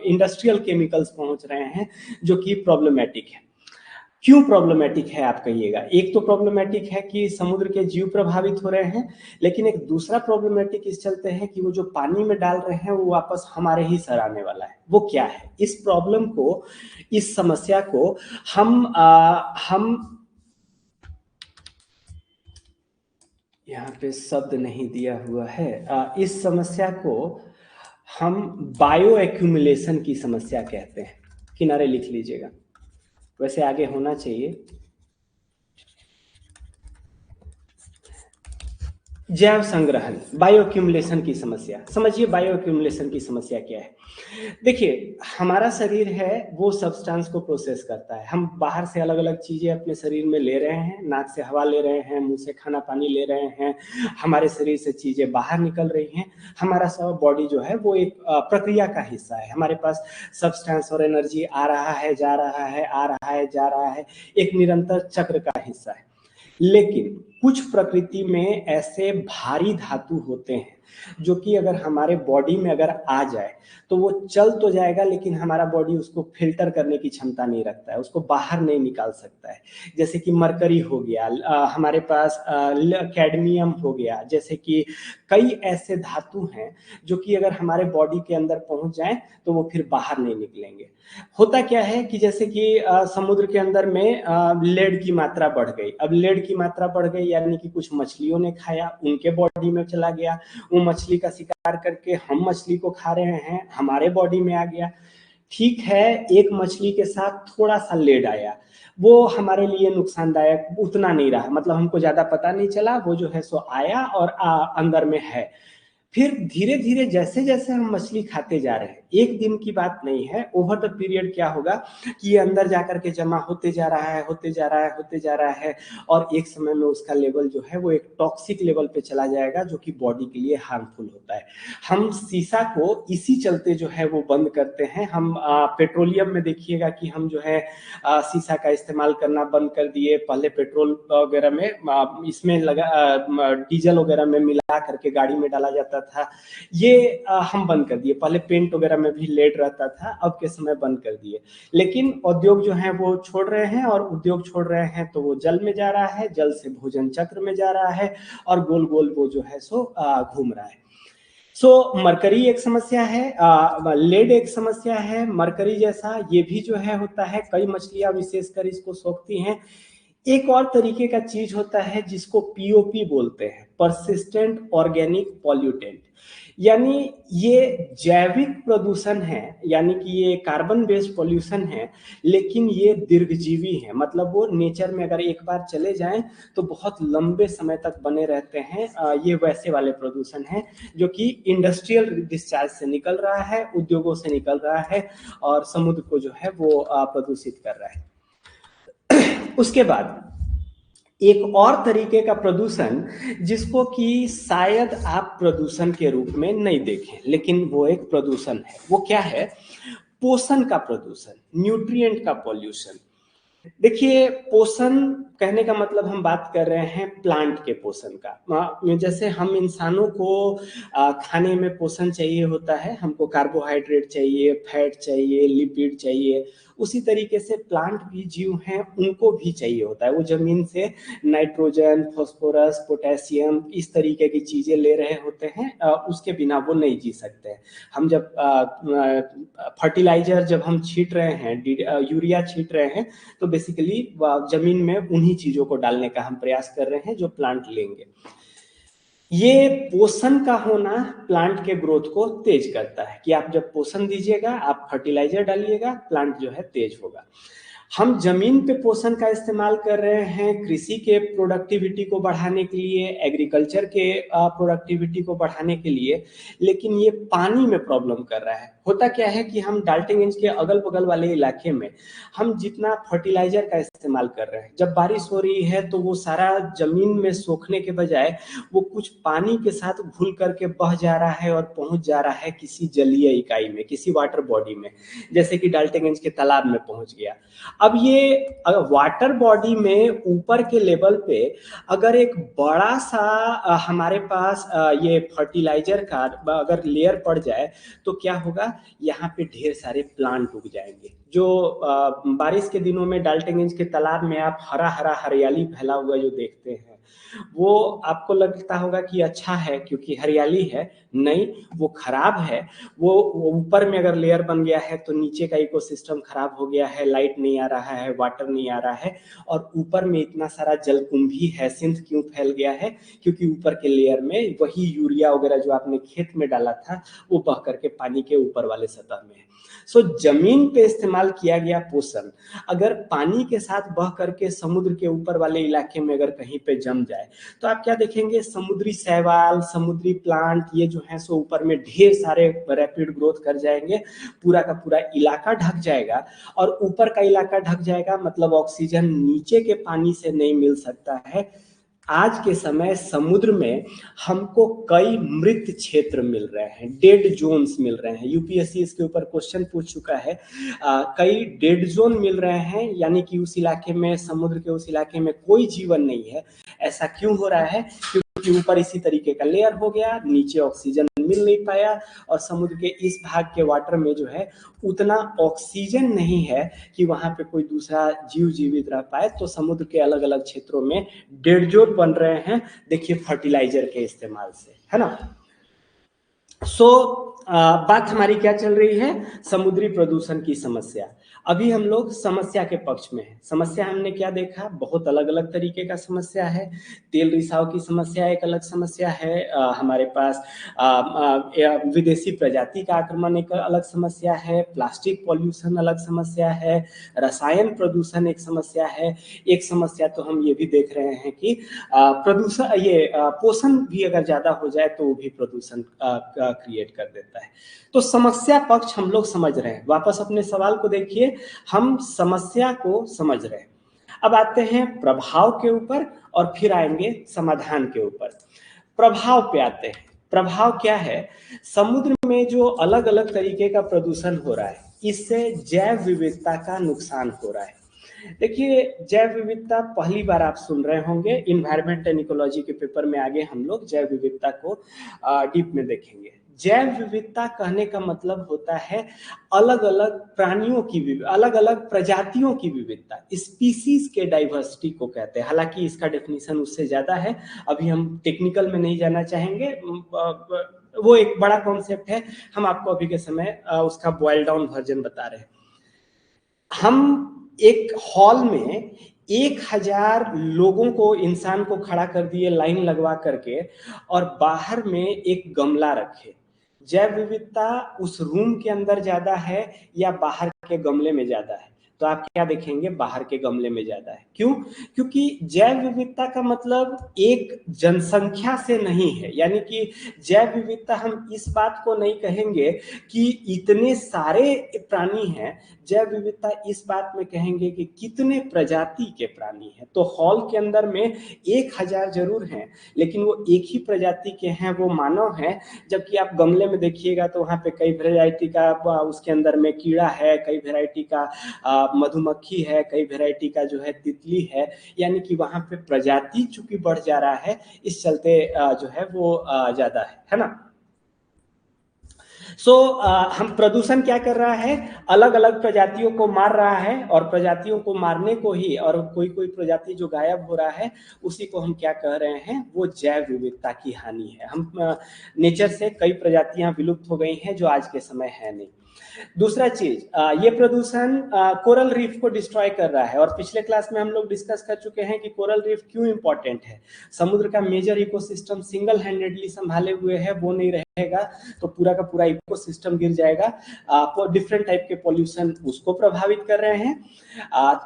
इंडस्ट्रियल केमिकल्स पहुंच रहे हैं, जो कि प्रॉब्लमेटिक है। क्यों प्रॉब्लमेटिक है आप कहिएगा? एक तो प्रॉब्लमेटिक है कि समुद्र के जीव प्रभावित हो रहे हैं, लेकिन एक दूसरा प्रॉब्लमेटिक इस चलते है कि वो जो पानी में डाल रहे हैं वो वापस हमारे ही सर आने वाला है। वो क्या है? इस प्रॉब्लम को, इस समस्या को हम यहाँ पे शब्द नहीं दिया हुआ है, इस समस्या को हम बायो एक्यूमुलेशन की समस्या कहते हैं। किनारे लिख लीजिएगा, वैसे आगे होना चाहिए। जैव संग्रहण, बायो एक्यूमुलेशन की समस्या। समझिए बायो एक्यूमुलेशन की समस्या क्या है। देखिए, हमारा शरीर है वो सब्सटेंस को प्रोसेस करता है। हम बाहर से अलग अलग चीजें अपने शरीर में ले रहे हैं, नाक से हवा ले रहे हैं, मुंह से खाना पानी ले रहे हैं, हमारे शरीर से चीजें बाहर निकल रही हैं। हमारा सब बॉडी जो है वो एक प्रक्रिया का हिस्सा है। हमारे पास सब्सटेंस और एनर्जी आ रहा है, जा रहा है, आ रहा है, जा रहा है, एक निरंतर चक्र का हिस्सा है। लेकिन कुछ प्रकृति में ऐसे भारी धातु होते हैं जो कि अगर हमारे बॉडी में अगर आ जाए तो वो चल तो जाएगा, लेकिन हमारा बॉडी उसको फिल्टर करने की क्षमता नहीं रखता है, उसको बाहर नहीं निकाल सकता है। जैसे कि मरकरी हो गया, हमारे पास कैडमियम हो गया, जैसे कि कई ऐसे धातु हैं जो कि अगर हमारे बॉडी के अंदर पहुंच जाए तो वो फिर बाहर नहीं निकलेंगे। होता क्या है कि जैसे कि समुद्र के अंदर में लेड की मात्रा बढ़ गई। अब लेड की मात्रा बढ़ गई यानी कि कुछ मछलियों ने खाया, उनके बॉडी में चला गया, वो मछली का शिकार करके हम मछली को खा रहे हैं, हमारे बॉडी में आ गया। ठीक है, एक मछली के साथ थोड़ा सा लेड आया, वो हमारे लिए नुकसानदायक उतना नहीं रहा, मतलब हमको ज्यादा पता नहीं चला, वो जो है सो आया और अंदर में है। फिर धीरे धीरे जैसे जैसे हम मछली खाते जा रहे हैं, एक दिन की बात नहीं है, ओवर द पीरियड क्या होगा कि ये अंदर जाकर के जमा होते जा रहा है, होते जा रहा है, होते जा रहा है, और एक समय में उसका लेवल जो है वो एक टॉक्सिक लेवल पे चला जाएगा, जो कि बॉडी के लिए हार्मफुल होता है। हम शीशा को इसी चलते जो है वो बंद करते हैं। हम पेट्रोलियम में देखिएगा कि हम जो है शीशा का इस्तेमाल करना बंद कर दिए। पहले पेट्रोल वगैरह में इसमें लगा डीजल वगैरह में मिला करके गाड़ी में डाला जाता था, ये हम बंद कर दिए। पहले पेंट वगैरह में भी लेड रहता था, अब के समय बंद कर दिए। लेकिन उद्योग जो है वो छोड़ रहे हैं, और उद्योग छोड़ रहे हैं तो वो जल में जा रहा है, जल से भोजन चक्र में जा रहा है, और गोल गोल वो जो है सो घूम रहा है। मरकरी एक समस्या है, लेड एक समस्या है। मरकरी जैसा ये भी जो है होता है, कई मछलियां विशेषकर इसको सोखती हैं। एक और तरीके का चीज होता है जिसको पीओपी बोलते हैं, परसिस्टेंट ऑर्गेनिक पॉल्यूटेंट। यानी ये जैविक प्रदूषण है, यानी कि ये कार्बन बेस्ड पॉल्यूशन है, लेकिन ये दीर्घजीवी है। मतलब वो नेचर में अगर एक बार चले जाएं तो बहुत लंबे समय तक बने रहते हैं। ये वैसे वाले प्रदूषण हैं जो कि इंडस्ट्रियल डिस्चार्ज से निकल रहा है, उद्योगों से निकल रहा है, और समुद्र को जो है वो प्रदूषित कर रहा है। उसके बाद एक और तरीके का प्रदूषण जिसको कि शायद आप प्रदूषण के रूप में नहीं देखें, लेकिन वो एक प्रदूषण है। वो क्या है? पोषण का प्रदूषण, न्यूट्रिएंट का पॉल्यूशन। देखिए, पोषण कहने का मतलब हम बात कर रहे हैं प्लांट के पोषण का। जैसे हम इंसानों को खाने में पोषण चाहिए होता है, हमको कार्बोहाइड्रेट चाहिए, फैट चाहिए, लिपिड चाहिए, उसी तरीके से प्लांट भी जीव हैं, उनको भी चाहिए होता है। वो जमीन से नाइट्रोजन, फास्फोरस, पोटेशियम इस तरीके की चीजें ले रहे होते हैं, उसके बिना वो नहीं जी सकते हैं। हम जब फर्टिलाइजर जब हम छीट रहे हैं, यूरिया छीट रहे हैं, तो बेसिकली जमीन में उन्हीं चीजों को डालने का हम प्रयास कर रहे हैं जो प्लांट लेंगे। ये पोषण का होना प्लांट के ग्रोथ को तेज करता है कि आप जब पोषण दीजिएगा, आप फर्टिलाइजर डालिएगा, प्लांट जो है तेज होगा। हम जमीन पे पोषण का इस्तेमाल कर रहे हैं कृषि के प्रोडक्टिविटी को बढ़ाने के लिए, एग्रीकल्चर के प्रोडक्टिविटी को बढ़ाने के लिए, लेकिन ये पानी में प्रॉब्लम कर रहा है। होता क्या है कि हम डाल्टनगंज के अगल बगल वाले इलाके में हम जितना फर्टिलाइजर का इस्तेमाल कर रहे हैं, जब बारिश हो रही है तो वो सारा जमीन में सोखने के बजाय वो कुछ पानी के साथ घुल करके बह जा रहा है और पहुंच जा रहा है किसी जलीय इकाई में, किसी वाटर बॉडी में, जैसे कि डाल्टनगंज के तालाब में पहुंच गया। अब ये वाटर बॉडी में ऊपर के लेवल पे अगर एक बड़ा सा हमारे पास ये फर्टिलाइजर का अगर लेयर पड़ जाए तो क्या होगा, यहाँ पे ढेर सारे प्लांट उग जाएंगे। जो बारिश के दिनों में डाल्टनगंज के तालाब में आप हरा हरा हरियाली फैला हुआ जो देखते हैं, वो आपको लगता होगा कि अच्छा है क्योंकि हरियाली है। नहीं, वो खराब है। वो ऊपर में अगर लेयर बन गया है तो नीचे का इकोसिस्टम खराब हो गया है, लाइट नहीं आ रहा है, वाटर नहीं आ रहा है, और ऊपर में इतना सारा जलकुंभी है। सिंथ क्यों फैल गया है? क्योंकि ऊपर के लेयर में वही यूरिया वगैरह जो आपने खेत में डाला था वो बह करके पानी के ऊपर वाले सतह में है। सो जमीन पे इस्तेमाल किया गया पोषण अगर पानी के साथ बह करके समुद्र के ऊपर वाले इलाके में अगर कहीं पे जम जाए तो आप क्या देखेंगे, समुद्री शैवाल, समुद्री प्लांट ये जो है सो ऊपर में ढेर सारे रैपिड ग्रोथ कर जाएंगे, पूरा का पूरा इलाका ढक जाएगा। और ऊपर का इलाका ढक जाएगा मतलब ऑक्सीजन नीचे के पानी से नहीं मिल सकता है। आज के समय समुद्र में हमको कई मृत क्षेत्र मिल रहे हैं, डेड जोन्स मिल रहे हैं। यूपीएससी इसके ऊपर क्वेश्चन पूछ चुका है। कई डेड जोन मिल रहे हैं, यानी कि उस इलाके में, समुद्र के उस इलाके में कोई जीवन नहीं है। ऐसा क्यों हो रहा है? क्योंकि ऊपर इसी तरीके का लेयर हो गया, नीचे ऑक्सीजन मिल नहीं पाया, और समुद्र के इस भाग के वाटर में जो है उतना ऑक्सीजन नहीं है कि वहां पे कोई दूसरा जीव जीवित रह पाए। तो समुद्र के अलग अलग क्षेत्रों में डेड जोन बन रहे हैं, देखिए फर्टिलाइजर के इस्तेमाल से, है ना। बात हमारी क्या चल रही है? समुद्री प्रदूषण की समस्या। अभी हम लोग समस्या के पक्ष में है। समस्या हमने क्या देखा? बहुत अलग अलग तरीके का समस्या है। तेल रिसाव की समस्या एक अलग समस्या है, हमारे पास विदेशी प्रजाति का आक्रमण एक अलग समस्या है, प्लास्टिक पॉल्यूशन अलग समस्या है, रसायन प्रदूषण एक समस्या है। एक समस्या तो हम ये भी देख रहे हैं कि प्रदूषण, ये पोषण भी अगर ज्यादा हो जाए तो वो भी प्रदूषण क्रिएट कर देता है। तो समस्या पक्ष हम लोग समझ रहे हैं। वापस अपने सवाल को देखिए, हम समस्या को समझ रहे हैं। अब आते हैं प्रभाव के ऊपर और फिर आएंगे समाधान के ऊपर। प्रभाव पे आते हैं। प्रभाव क्या है? समुद्र में जो अलग अलग तरीके का प्रदूषण हो रहा है, इससे जैव विविधता का नुकसान हो रहा है। देखिए, जैव विविधता पहली बार आप सुन रहे होंगे। इन्वायरमेंट एंड इकोलॉजी के पेपर में आगे हम लोग जैव विविधता को डीप में देखेंगे। जैव विविधता कहने का मतलब होता है अलग अलग प्राणियों की, अलग अलग प्रजातियों की विविधता, स्पीसीज के डाइवर्सिटी को कहते हैं। हालांकि इसका डेफिनेशन उससे ज्यादा है, अभी हम टेक्निकल में नहीं जाना चाहेंगे। वो एक बड़ा कॉन्सेप्ट है, हम आपको अभी के समय उसका बॉयल डाउन वर्जन बता रहे हैं। हम एक हॉल में 1000 लोगों को, इंसान को खड़ा कर दिए लाइन लगवा करके, और बाहर में एक गमला रखे। जैव विविधता उस रूम के अंदर ज्यादा है या बाहर के गमले में ज्यादा है? तो आप क्या देखेंगे? बाहर के गमले में ज्यादा है। क्यों? क्योंकि जैव विविधता का मतलब एक जनसंख्या से नहीं है। यानी कि जैव विविधता हम इस बात को नहीं कहेंगे कि इतने सारे प्राणी हैं, जैव विविधता इस बात में कहेंगे कि कितने प्रजाति के प्राणी हैं। तो हॉल के अंदर में 1000 जरूर हैं, लेकिन वो एक ही प्रजाति के हैं, वो मानव हैं। जबकि आप गमले में देखिएगा तो वहाँ पे कई वैरायटी का उसके अंदर में कीड़ा है, कई वैरायटी का मधुमक्खी है, कई वैरायटी का जो है तितली है, यानी कि वहां पे प्रजाति चूंकि बढ़ जा रहा है, इस चलते जो है वो ज्यादा है ना। हम प्रदूषण क्या कर रहा है, अलग अलग प्रजातियों को मार रहा है, और प्रजातियों को मारने को ही, और कोई कोई प्रजाति जो गायब हो रहा है उसी को हम क्या कह रहे हैं, वो जैव विविधता की हानि है। हम नेचर से कई प्रजातियां विलुप्त हो गई हैं जो आज के समय है नहीं। दूसरा चीज, ये प्रदूषण कोरल रीफ को डिस्ट्रॉय कर रहा है, और पिछले क्लास में हम लोग डिस्कस कर चुके हैं कि कोरल रीफ क्यों इंपॉर्टेंट है। समुद्र का मेजर इकोसिस्टम सिंगल हैंडेडली संभाले हुए है, वो नहीं रहेगा तो पूरा का पूरा इकोसिस्टम गिर जाएगा। डिफरेंट टाइप के पॉल्यूशन उसको प्रभावित कर रहे हैं।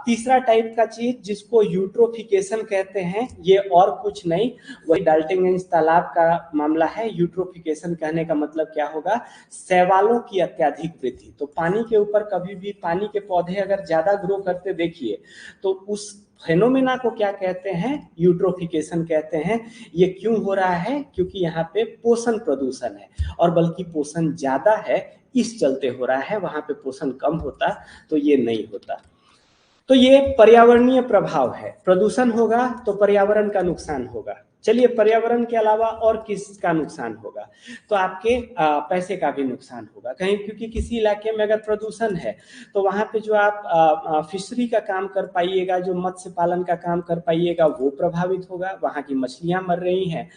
तीसरा टाइप का चीज जिसको यूट्रोफिकेशन कहते हैं, ये और कुछ नहीं, वही डाल्टनगंज तालाब का मामला है। यूट्रोफिकेशन कहने का मतलब क्या होगा, शैवालों की अत्यधिक वृद्धि। तो पानी के ऊपर कभी भी पानी के पौधे अगर ज्यादा ग्रो करते देखिए तो उस फेनोमेना को क्या कहते हैं, यूट्रोफिकेशन कहते हैं। ये क्यों हो रहा है, क्योंकि यहाँ पे पोषण प्रदूषण है, और बल्कि पोषण ज्यादा है इस चलते हो रहा है। वहां पे पोषण कम होता तो ये नहीं होता। तो ये पर्यावरणीय प्रभाव है, प्रदूषण होगा तो पर्यावरण का नुकसान होगा। चलिए, पर्यावरण के अलावा और किसका नुकसान होगा, तो आपके पैसे का भी नुकसान होगा कहीं, क्योंकि किसी इलाके में अगर प्रदूषण है तो वहां पे जो आप फिशरी का काम कर पाइएगा, जो मत्स्य पालन का काम कर पाइएगा, वो प्रभावित होगा, वहां की मछलियां मर रही हैं।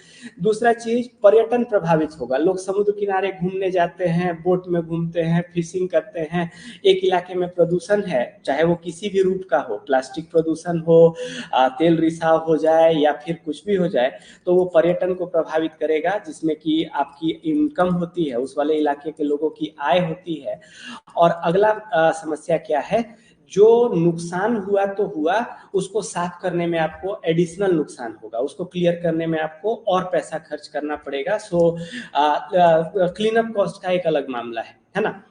दूसरा चीज, पर्यटन प्रभावित होगा। लोग समुद्र किनारे घूमने जाते हैं, बोट में घूमते हैं, फिशिंग करते हैं। एक इलाके में प्रदूषण है, चाहे वो किसी भी रूप का हो, प्लास्टिक प्रदूषण हो, तेल रिसाव हो जाए, या फिर कुछ भी हो जाए, तो वो पर्यटन को प्रभावित करेगा, जिसमें कि आपकी इनकम होती है, उस वाले इलाके के लोगों की आय होती है। और अगला समस्या क्या है, जो नुकसान हुआ तो हुआ, उसको साफ करने में आपको एडिशनल नुकसान होगा, उसको क्लियर करने में आपको और पैसा खर्च करना पड़ेगा। सो क्लीन अप कॉस्ट का एक अलग मामला है ना।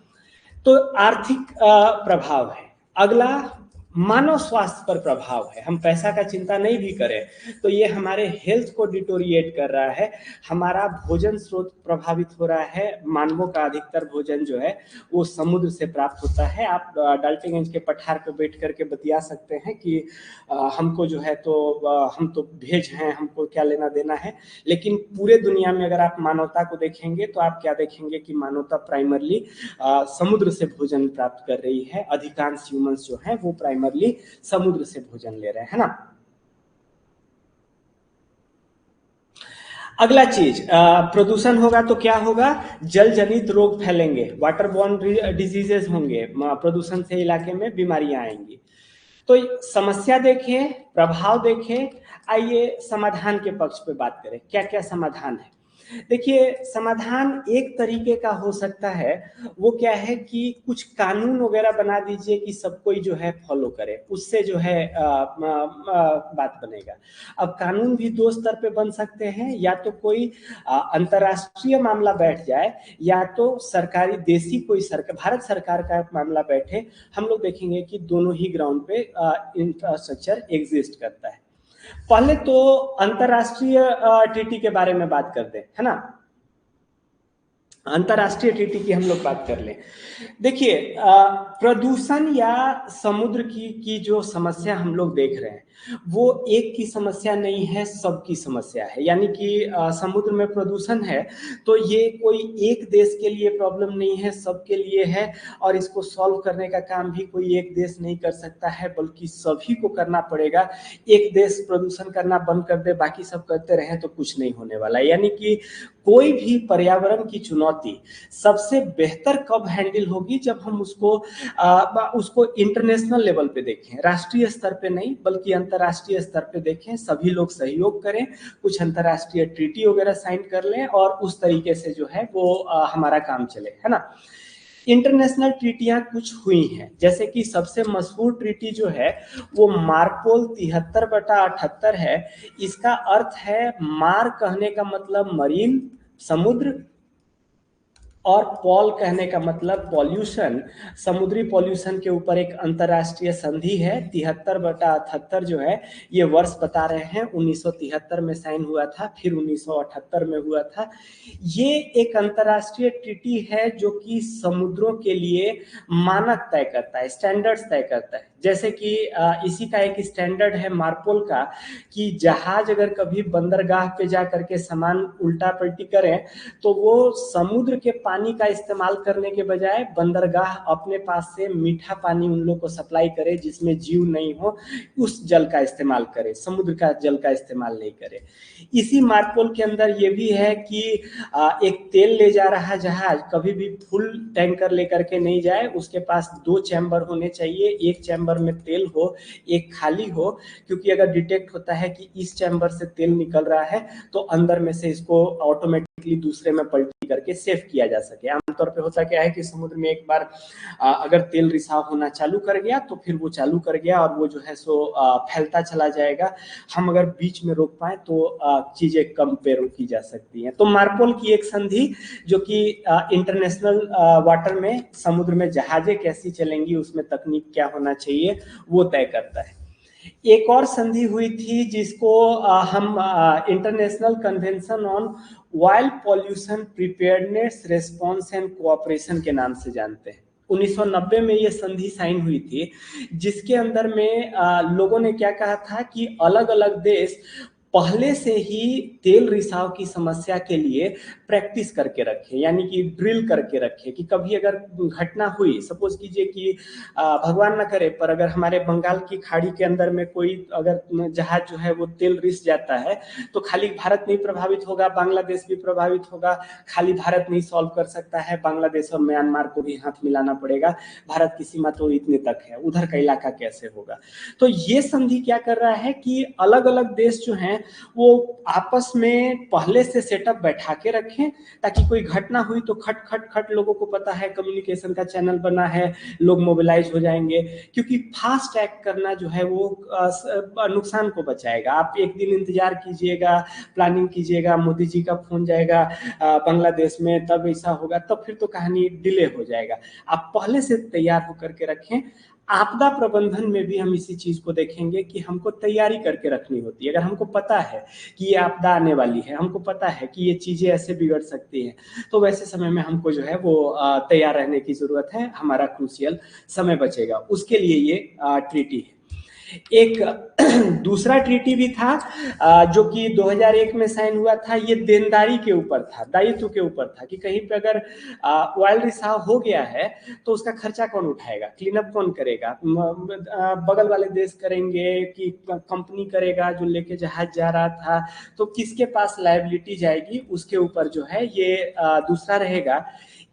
तो आर्थिक प्रभाव है। अगला मानव स्वास्थ्य पर प्रभाव है। हम पैसा का चिंता नहीं भी करें तो ये हमारे हेल्थ को डिटोरिएट कर रहा है। हमारा भोजन स्रोत प्रभावित हो रहा है। मानवों का अधिकतर भोजन जो है वो समुद्र से प्राप्त होता है। आप डाल्टनगंज के पठार पर बैठ करके बतिया सकते हैं कि हमको जो है तो हम तो भेज हैं, हमको क्या लेना देना है। लेकिन पूरे दुनिया में अगर आप मानवता को देखेंगे तो आप क्या देखेंगे कि मानवता प्राइमरली समुद्र से भोजन प्राप्त कर रही है। अधिकांश ह्यूमंस जो हैं वो प्राइमरली समुद्र से भोजन ले रहे हैं ना। अगला चीज, प्रदूषण होगा तो क्या होगा, जल जनित रोग फैलेंगे, वाटर बॉर्न डिजीजेस होंगे, प्रदूषण से इलाके में बीमारियां आएंगी। तो समस्या देखें, प्रभाव देखें। आइए समाधान के पक्ष पे बात करें, क्या क्या समाधान है। देखिए, समाधान एक तरीके का हो सकता है, वो क्या है कि कुछ कानून वगैरह बना दीजिए कि सब कोई जो है फॉलो करे, उससे जो है बात बनेगा। अब कानून भी दो स्तर पे बन सकते हैं, या तो कोई अंतर्राष्ट्रीय मामला बैठ जाए, या तो सरकारी देसी कोई भारत सरकार का मामला बैठे। हम लोग देखेंगे कि दोनों ही ग्राउंड पे इंफ्रास्ट्रक्चर एग्जिस्ट करता है। पहले तो अंतरराष्ट्रीय ट्रीटी के बारे में बात कर दें, है ना। अंतरराष्ट्रीय ट्रीटी की हम लोग बात कर लें। देखिए, प्रदूषण या समुद्र की जो समस्या हम लोग देख रहे हैं वो एक की समस्या नहीं है, सबकी समस्या है। यानी कि समुद्र में प्रदूषण है तो ये कोई एक देश के लिए प्रॉब्लम नहीं है, सबके लिए है। और इसको सॉल्व करने का काम भी कोई एक देश नहीं कर सकता है, बल्कि सभी को करना पड़ेगा। एक देश प्रदूषण करना बंद कर दे, बाकी सब करते रहें तो कुछ नहीं होने वाला। यानी कि कोई भी पर्यावरण की चुनौती सबसे बेहतर कब हैंडल होगी, जब हम उसको इंटरनेशनल लेवल पे देखें, राष्ट्रीय स्तर पे नहीं बल्कि अंतर्राष्ट्रीय स्तर पे देखें। सभी लोग सहयोग करें, कुछ अंतर्राष्ट्रीय ट्रीटी वगैरह साइन कर लें, और उस तरीके से जो है वो हमारा काम चले, है ना। इंटरनेशनल ट्रीटियां कुछ हुई हैं, जैसे कि सबसे मशहूर ट्रीटी जो है वो मार्पोल 73/78 है। इसका अर्थ है, मार कहने का मतलब मरीन, समुद्र, और पॉल कहने का मतलब पॉल्यूशन, समुद्री पॉल्यूशन के ऊपर एक अंतर्राष्ट्रीय संधि है 73/78 जो है, ये वर्ष बता रहे हैं 1973 में साइन हुआ था, फिर 1978 में हुआ था। ये एक अंतर्राष्ट्रीय ट्रीटी है जो कि समुद्रों के लिए मानक तय करता है, स्टैंडर्ड्स तय करता है। जैसे कि इसी का एक स्टैंडर्ड है मार्पोल का कि जहाज अगर कभी बंदरगाह पे जा करके सामान उल्टा पलटी करें तो वो समुद्र के पानी का इस्तेमाल करने के बजाय बंदरगाह अपने पास से मीठा पानी उन लोग को सप्लाई करे जिसमें जीव नहीं हो, उस जल का इस्तेमाल करे, समुद्र का जल का इस्तेमाल नहीं करे। इसी मार्पोल के अंदर ये भी है कि एक तेल ले जा रहा जहाज कभी भी फुल टैंकर लेकर के नहीं जाए, उसके पास 2 चैम्बर होने चाहिए, एक चैम्बर में तेल हो, एक खाली हो, क्योंकि अगर डिटेक्ट होता है कि इस चैम्बर से तेल निकल रहा है तो अंदर में से इसको ऑटोमेटिकली दूसरे में पलटी करके सेव किया जा सके। आमतौर पे होता क्या है कि समुद्र में एक बार अगर तेल रिसाव होना चालू कर गया तो फिर वो चालू कर गया और वो जो है सो फैलता चला जाएगा। हम अगर बीच में रोक पाए तो चीजें कम पे रोकी जा सकती हैं। तो मार्पोल की एक संधि जो कि इंटरनेशनल वाटर में समुद्र में जहाजें कैसी चलेंगी, उसमें तकनीक क्या होना चाहिए, वो तय करता है। एक और संधि हुई थी जिसको हम international convention on oil pollution preparedness response and cooperation के नाम से जानते हैं। 1990 में ये संधि साइन हुई थी, जिसके अंदर में लोगों ने क्या कहा था कि अलग अलग देश पहले से ही तेल रिसाव की समस्या के लिए प्रैक्टिस करके रखे, यानी कि ड्रिल करके रखे कि कभी अगर घटना हुई, सपोज कीजिए कि भगवान ना करे पर अगर हमारे बंगाल की खाड़ी के अंदर में कोई अगर जहाज जो है वो तेल रिस जाता है तो खाली भारत नहीं प्रभावित होगा, बांग्लादेश भी प्रभावित होगा। खाली भारत नहीं सॉल्व कर सकता है, बांग्लादेश और म्यांमार को भी हाथ मिलाना पड़ेगा। भारत की सीमा तो इतने तक है, उधर का इलाका कैसे होगा। तो ये संधि क्या कर रहा है कि अलग अलग देश जो हैं वो आपस में पहले से सेटअप बैठा के रखें, ताकि कोई घटना हुई तो खट खट खट लोगों को पता है, कम्युनिकेशन का चैनल बना है, लोग मोबिलाइज हो जाएंगे। क्योंकि फास्ट एक्ट करना जो है वो नुकसान को बचाएगा। आप एक दिन इंतजार कीजिएगा, प्लानिंग कीजिएगा, मोदी जी का फोन जाएगा बांग्लादेश में, तब ऐसा होगा, तब फिर तो कहानी डिले हो जाएगा। आप पहले से तैयार होकर के रखें। आपदा प्रबंधन में भी हम इसी चीज को देखेंगे कि हमको तैयारी करके रखनी होती है। अगर हमको पता है कि ये आपदा आने वाली है, हमको पता है कि ये चीजें ऐसे बिगड़ सकती हैं, तो वैसे समय में हमको जो है वो तैयार रहने की जरूरत है, हमारा क्रूशियल समय बचेगा, उसके लिए ये ट्रीटी है। एक दूसरा ट्रीटी भी था जो कि 2001 में साइन हुआ था। ये देनदारी के ऊपर था, दायित्व के ऊपर था कि कहीं पे अगर ऑयल रिसाव हो गया है तो उसका खर्चा कौन उठाएगा, क्लीन अप कौन करेगा, बगल वाले देश करेंगे कि कंपनी करेगा जो लेके जहाज जा रहा था, तो किसके पास लायबिलिटी जाएगी, उसके ऊपर जो है ये दूसरा रहेगा।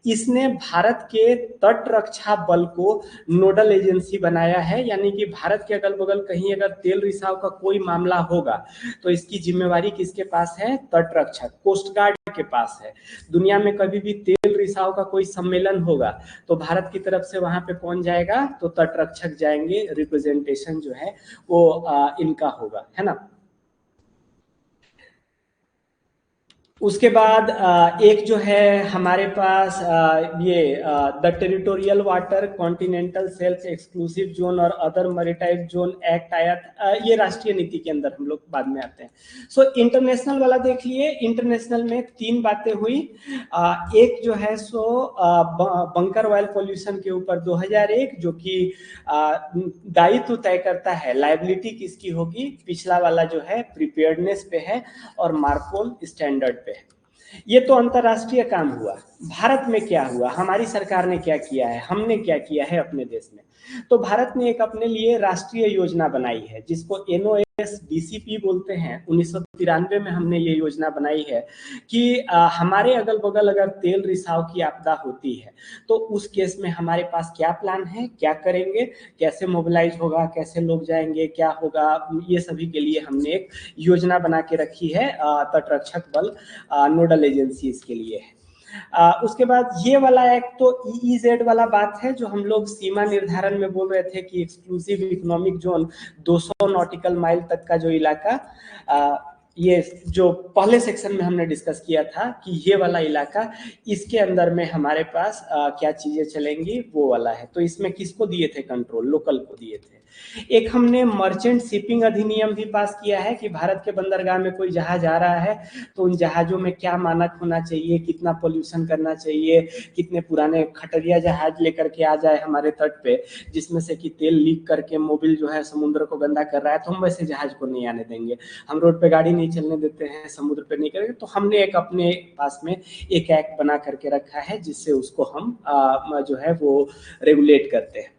इसने भारत के तट रक्षा बल को नोडल एजेंसी बनाया है, यानी कि भारत के अगल बगल कहीं अगर तेल रिसाव का कोई मामला होगा तो इसकी जिम्मेवारी किसके पास है, तट रक्षक कोस्ट गार्ड के पास है। दुनिया में कभी भी तेल रिसाव का कोई सम्मेलन होगा तो भारत की तरफ से वहां पे कौन जाएगा, तो तट रक्षक जाएंगे, रिप्रेजेंटेशन जो है वो इनका होगा, है ना। उसके बाद एक जो है हमारे पास ये the territorial water continental self exclusive zone और अदर मैरीटाइम जोन एक्ट आया था। ये राष्ट्रीय नीति के अंदर हम लोग बाद में आते हैं। सो इंटरनेशनल वाला देख लिए। इंटरनेशनल में 3 बातें हुई। एक जो है सो बंकर ऑयल पोल्यूशन के ऊपर 2001 जो कि दायित्व तय करता है, लायबिलिटी किसकी होगी, पिछला वाला जो है प्रिपेयर्डनेस पे है और मार्पोल स्टैंडर्ड पे है। ये तो अंतरराष्ट्रीय काम हुआ। भारत में क्या हुआ, हमारी सरकार ने क्या किया है, हमने क्या किया है अपने देश में। तो भारत ने एक अपने लिए राष्ट्रीय योजना बनाई है जिसको NOSDCP बोलते हैं। 1993 में हमने ये योजना बनाई है कि हमारे अगल बगल अगर तेल रिसाव की आपदा होती है तो उस केस में हमारे पास क्या प्लान है, क्या करेंगे, कैसे मोबिलाइज होगा, कैसे लोग जाएंगे, क्या होगा, ये सभी के लिए हमने एक योजना बना के रखी है। तटरक्षक बल नोडल एजेंसी इसके लिए है। उसके बाद ये वाला एक तो EEZ वाला बात है जो हम लोग सीमा निर्धारण में बोल रहे थे कि exclusive economic zone 200 nautical mile तक का जो इलाका ये जो पहले सेक्शन में हमने डिस्कस किया था कि ये वाला इलाका, इसके अंदर में हमारे पास क्या चीजें चलेंगी, वो वाला है। तो इसमें किसको दिए थे कंट्रोल? लोकल को दिए थे। एक हमने मर्चेंट शिपिंग अधिनियम भी पास किया है कि भारत के बंदरगाह में कोई जहाज आ रहा है तो उन जहाजों में क्या मानक होना चाहिए, कितना पोल्यूशन करना चाहिए, कितने पुराने खटरिया जहाज लेकर के आ जाए हमारे तट पे जिसमें से कि तेल लीक करके मोबिल जो है समुद्र को गंदा कर रहा है, तो हम वैसे जहाज को नहीं आने देंगे। हम रोड पे गाड़ी नहीं चलने देते हैं, समुद्र पे नहीं करेंगे। तो हमने एक अपने पास में एक एक्ट बना करके रखा है जिससे उसको हम जो है वो रेगुलेट करते हैं।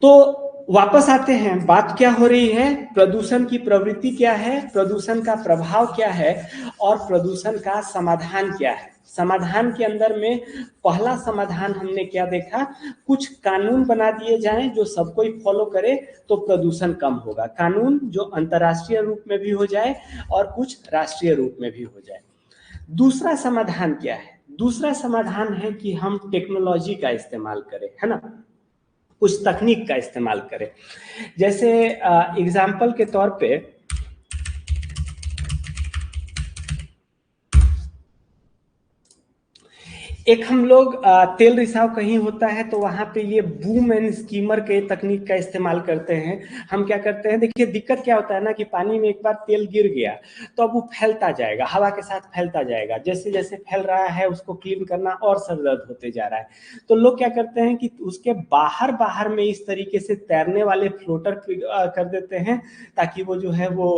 तो वापस आते हैं, बात क्या हो रही है, प्रदूषण की प्रवृत्ति क्या है, प्रदूषण का प्रभाव क्या है और प्रदूषण का समाधान क्या है। समाधान के अंदर में पहला समाधान हमने क्या देखा, कुछ कानून बना दिए जाएं जो सब कोई फॉलो करे तो प्रदूषण कम होगा। कानून जो अंतर्राष्ट्रीय रूप में भी हो जाए और कुछ राष्ट्रीय रूप में भी हो जाए। दूसरा समाधान क्या है? दूसरा समाधान है कि हम टेक्नोलॉजी का इस्तेमाल करें, है ना, कुछ तकनीक का इस्तेमाल करें। जैसे एग्जाम्पल के तौर पे एक हम लोग तेल रिसाव कहीं होता है तो वहां पे ये बूम एंड स्कीमर के तकनीक का इस्तेमाल करते हैं। हम क्या करते हैं, देखिए दिक्कत क्या होता है ना कि पानी में एक बार तेल गिर गया तो अब वो फैलता जाएगा, हवा के साथ फैलता जाएगा। जैसे जैसे फैल रहा है उसको क्लीन करना और सरदर्द होते जा रहा है। तो लोग क्या करते हैं कि उसके बाहर बाहर में इस तरीके से तैरने वाले फ्लोटर कर देते हैं ताकि वो जो है वो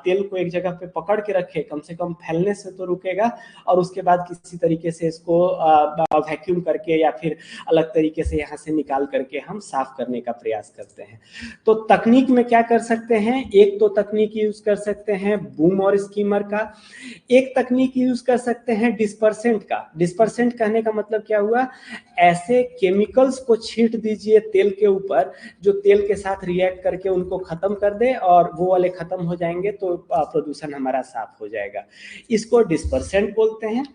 तेल को एक जगह पे पकड़ के रखे, कम से कम फैलने से तो रुकेगा, और उसके बाद किसी तरीके से इसको वैक्यूम करके या फिर अलग तरीके से यहाँ से निकाल करके हम साफ करने का प्रयास करते हैं। तो तकनीक में क्या कर सकते हैं, एक तो तकनीक यूज कर सकते हैं बूम और स्कीमर का, एक तकनीक यूज कर सकते हैं डिस्पर्सेंट का। डिस्पर्सेंट कहने का मतलब क्या हुआ, ऐसे केमिकल्स को छींट दीजिए तेल के ऊपर जो तेल के साथ रिएक्ट करके उनको खत्म कर दे, और वो वाले खत्म हो जाएंगे तो प्रदूषण हमारा साफ हो जाएगा। इसको डिस्पर्सेंट बोलते हैं।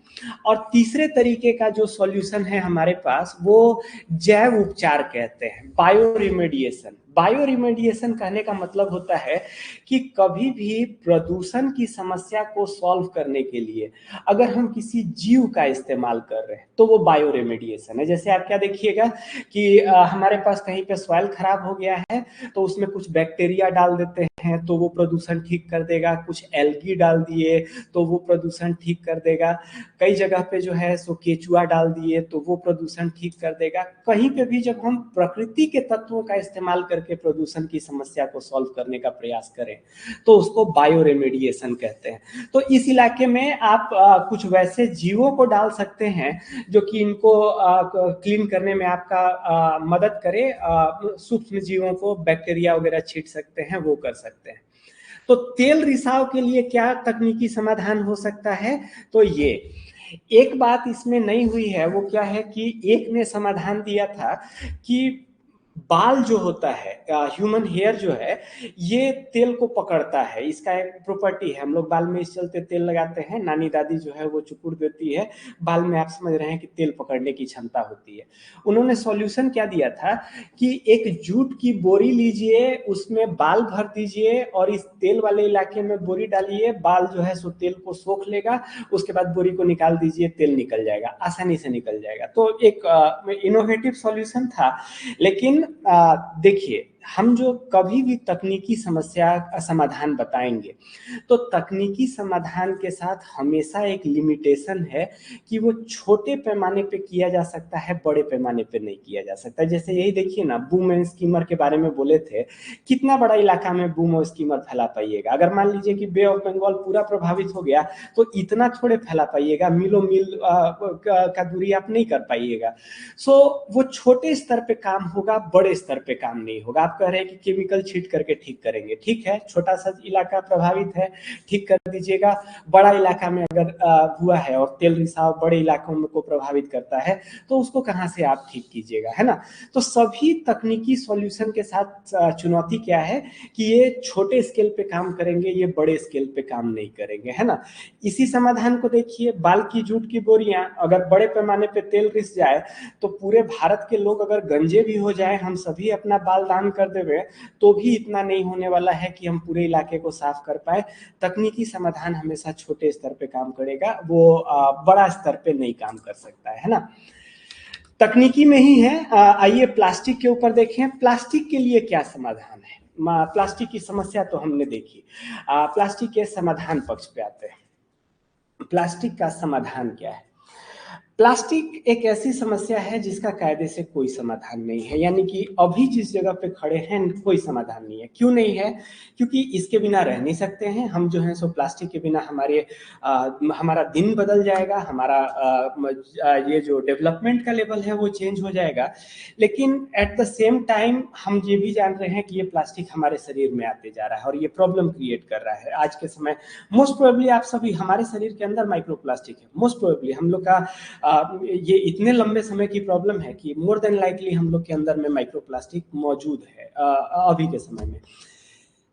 और तीसरे तरीके का जो सॉल्यूशन है हमारे पास वो जैव उपचार कहते हैं, बायो रिमेडिएशन। बायो रिमेडिएशन कहने का मतलब होता है कि कभी भी प्रदूषण की समस्या को सॉल्व करने के लिए अगर हम किसी जीव का इस्तेमाल कर रहे हैं तो वो बायो रिमेडिएशन है। जैसे आप क्या देखिएगा कि हमारे पास कहीं पे सॉइल खराब हो गया है तो उसमें कुछ बैक्टीरिया डाल देते हैं तो वो प्रदूषण ठीक कर देगा, कुछ एल्गी डाल दिए तो वो प्रदूषण ठीक कर देगा, कई जगह पे जो है सो केचुआ डाल दिए तो वो प्रदूषण ठीक कर देगा। कहीं पे भी जब हम प्रकृति के तत्वों का इस्तेमाल करके प्रदूषण की समस्या को सॉल्व करने का प्रयास करें तो उसको बायो रेमेडिएशन कहते हैं। तो इस इलाके में आप कुछ वैसे जीवों को डाल सकते हैं जो कि इनको क्लीन करने में आपका मदद करे, सूक्ष्म जीवों को बैक्टीरिया वगैरह छींट सकते हैं, वो कर सकते हैं। तो तेल रिसाव के लिए क्या तकनीकी समाधान हो सकता है, तो ये एक बात इसमें नहीं हुई है, वो क्या है कि एक ने समाधान दिया था कि बाल जो होता है, ह्यूमन हेयर जो है, ये तेल को पकड़ता है, इसका एक प्रॉपर्टी है। हम लोग बाल में इस चलते तेल लगाते हैं, नानी दादी जो है वो चुकुड़ देती है बाल में, आप समझ रहे हैं कि तेल पकड़ने की क्षमता होती है। उन्होंने सॉल्यूशन क्या दिया था कि एक जूट की बोरी लीजिए, उसमें बाल भर दीजिए और इस तेल वाले इलाके में बोरी डालिए, बाल जो है सो तेल को सोख लेगा, उसके बाद बोरी को निकाल दीजिए, तेल निकल जाएगा, आसानी से निकल जाएगा। तो एक इनोवेटिव सॉल्यूशन था। लेकिन देखिए, हम जो कभी भी तकनीकी समस्या का समाधान बताएंगे तो तकनीकी समाधान के साथ हमेशा एक लिमिटेशन है कि वो छोटे पैमाने पे किया जा सकता है, बड़े पैमाने पे नहीं किया जा सकता। जैसे यही देखिए ना, बूम एंड स्कीमर के बारे में बोले थे, कितना बड़ा इलाका में बूम और स्कीमर फैला पाइएगा। अगर मान लीजिए कि बे ऑफ बंगाल पूरा प्रभावित हो गया तो इतना थोड़े फैला पाइएगा, मीलों मील का दूरी आप नहीं कर पाइएगा। सो वो छोटे स्तर पे काम होगा, बड़े स्तर पे काम नहीं होगा। आप कह रहे हैं कि केमिकल छीट करके ठीक करेंगे, ठीक है, छोटा सा इलाका प्रभावित है, ठीक कर दीजिएगा। बड़ा इलाका में अगर हुआ है और तेल रिसाव बड़े इलाकों में को प्रभावित करता है तो उसको कहाँ से आप ठीक कीजिएगा, है ना। तो सभी तकनीकी सॉल्यूशन के साथ चुनौती क्या है कि ये छोटे स्केल पे काम करेंगे, ये बड़े स्केल पे काम नहीं करेंगे, है ना। इसी समाधान को देखिए, बाल की जूट की बोरियां अगर बड़े पैमाने पे तेल रिस जाए तो पूरे भारत के लोग अगर गंजे भी हो जाए, हम सभी अपना बाल दान कर कर देवे तो भी इतना नहीं होने वाला है कि हम पूरे इलाके को साफ कर पाए। तकनीकी समाधान हमेशा छोटे स्तर पे काम करेगा, वो बड़ा स्तर पे नहीं काम कर सकता है ना। तकनीकी में ही है। आइए प्लास्टिक के ऊपर देखें, प्लास्टिक के लिए क्या समाधान है। प्लास्टिक की समस्या तो हमने देखी, प्लास्टिक के समाधान पक्ष पे आते हैं। प्लास्टिक का समाधान क्या है? प्लास्टिक एक ऐसी समस्या है जिसका कायदे से कोई समाधान नहीं है, यानी कि अभी जिस जगह पे खड़े हैं कोई समाधान नहीं है। क्यों नहीं है? क्योंकि इसके बिना रह नहीं सकते हैं हम जो हैं सो। प्लास्टिक के बिना हमारा दिन बदल जाएगा, हमारा ये जो डेवलपमेंट का लेवल है वो चेंज हो जाएगा। लेकिन एट द सेम टाइम हम ये भी जान रहे हैं कि ये प्लास्टिक हमारे शरीर में आते जा रहा है और ये प्रॉब्लम क्रिएट कर रहा है आज के समय। मोस्ट प्रोबेबली आप सभी, हमारे शरीर के अंदर माइक्रोप्लास्टिक है। मोस्ट प्रोबेबली हम लोग का ये इतने लंबे समय की प्रॉब्लम है कि मोर देन लाइकली हम लोग के अंदर में माइक्रोप्लास्टिक मौजूद है अभी के समय में।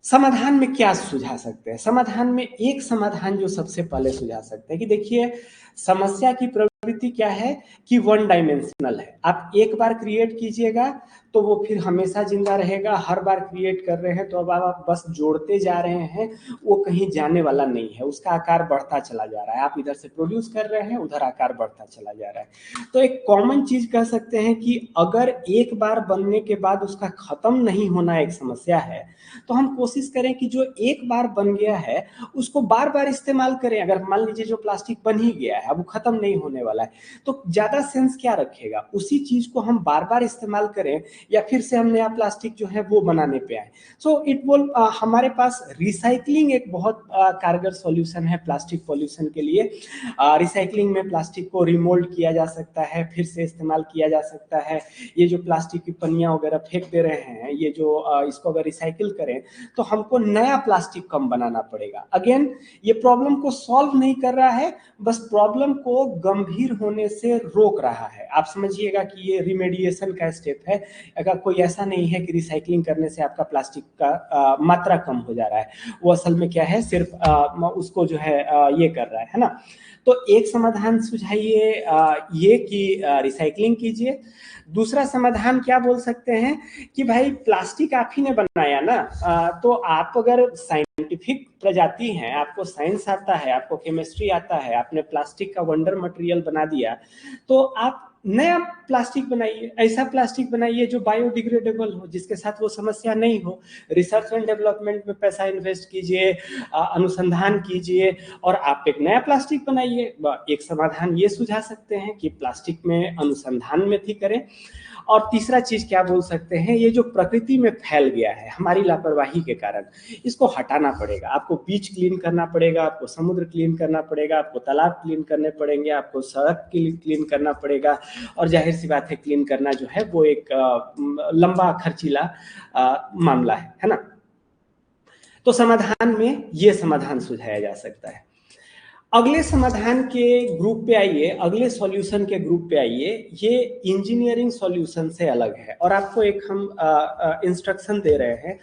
समाधान में क्या सुझा सकते हैं? समाधान में एक समाधान जो सबसे पहले सुझा सकते हैं कि देखिए, समस्या की प्रवृत्ति क्या है कि वन डायमेंशनल है। आप एक बार क्रिएट कीजिएगा तो वो फिर हमेशा जिंदा रहेगा। हर बार क्रिएट कर रहे हैं तो अब आप बस जोड़ते जा रहे हैं, वो कहीं जाने वाला नहीं है। उसका आकार बढ़ता चला जा रहा है। आप इधर से प्रोड्यूस कर रहे हैं, उधर आकार बढ़ता चला जा रहा है। तो एक कॉमन चीज कह सकते हैं कि अगर एक बार बनने के बाद उसका खत्म नहीं होना एक समस्या है, तो हम कोशिश करें कि जो एक बार बन गया है उसको बार बार इस्तेमाल करें। अगर मान लीजिए जो प्लास्टिक बन ही गया है, अब वो खत्म नहीं होने वाला है, तो ज्यादा सेंस क्या रखेगा? उसी चीज को हम बार बार इस्तेमाल करें या फिर से हम नया प्लास्टिक जो है वो बनाने पे आए। सो इट विल, हमारे पास रिसाइकलिंग एक बहुत कारगर सॉल्यूशन है प्लास्टिक पॉल्यूशन के लिए। रिसाइकलिंग में प्लास्टिक को रिमोल्ड किया जा सकता है, फिर से इस्तेमाल किया जा सकता है। ये जो प्लास्टिक की पन्नियां वगैरह फेंक दे रहे हैं, ये जो इसको अगर रिसाइकिल करें तो हमको नया प्लास्टिक कम बनाना पड़ेगा। अगेन, ये प्रॉब्लम को सॉल्व नहीं कर रहा है, बस प्रॉब्लम को गंभीर होने से रोक रहा है। आप समझिएगा कि ये रिमेडिएशन का स्टेप है। अगर कोई ऐसा नहीं है कि रिसाइकलिंग करने से आपका प्लास्टिक का मात्रा कम हो जा रहा है। वो असल में क्या है, सिर्फ उसको जो है ये कर रहा है ना। तो एक समाधान सुझाइए ये कि रिसाइकलिंग कीजिए। दूसरा समाधान क्या बोल सकते हैं कि भाई प्लास्टिक आप ही ने बनाया ना, तो आप अगर साइंटिफिक प्रजाति हैं, आपको साइंस आता है, आपको केमिस्ट्री आता है, आपने प्लास्टिक का वंडर मटेरियल बना दिया, तो आप नया प्लास्टिक बनाइए। ऐसा प्लास्टिक बनाइए जो बायोडिग्रेडेबल हो, जिसके साथ वो समस्या नहीं हो। रिसर्च एंड डेवलपमेंट में पैसा इन्वेस्ट कीजिए, अनुसंधान कीजिए और आप एक नया प्लास्टिक बनाइए। एक समाधान ये सुझा सकते हैं कि प्लास्टिक में अनुसंधान में भी करें। और तीसरा चीज क्या बोल सकते हैं, ये जो प्रकृति में फैल गया है हमारी लापरवाही के कारण, इसको हटाना पड़ेगा। आपको बीच क्लीन करना पड़ेगा, आपको समुद्र क्लीन करना पड़ेगा, आपको तालाब क्लीन करने पड़ेंगे, आपको सड़क क्लीन करना पड़ेगा। और जाहिर सी बात है, क्लीन करना जो है वो एक लंबा खर्चीला मामला है ना। तो समाधान में ये समाधान सुझाया जा सकता है। अगले समाधान के ग्रुप पे आइए, अगले सॉल्यूशन के ग्रुप पे आइए। ये इंजीनियरिंग सॉल्यूशन से अलग है और आपको एक हम इंस्ट्रक्शन दे रहे हैं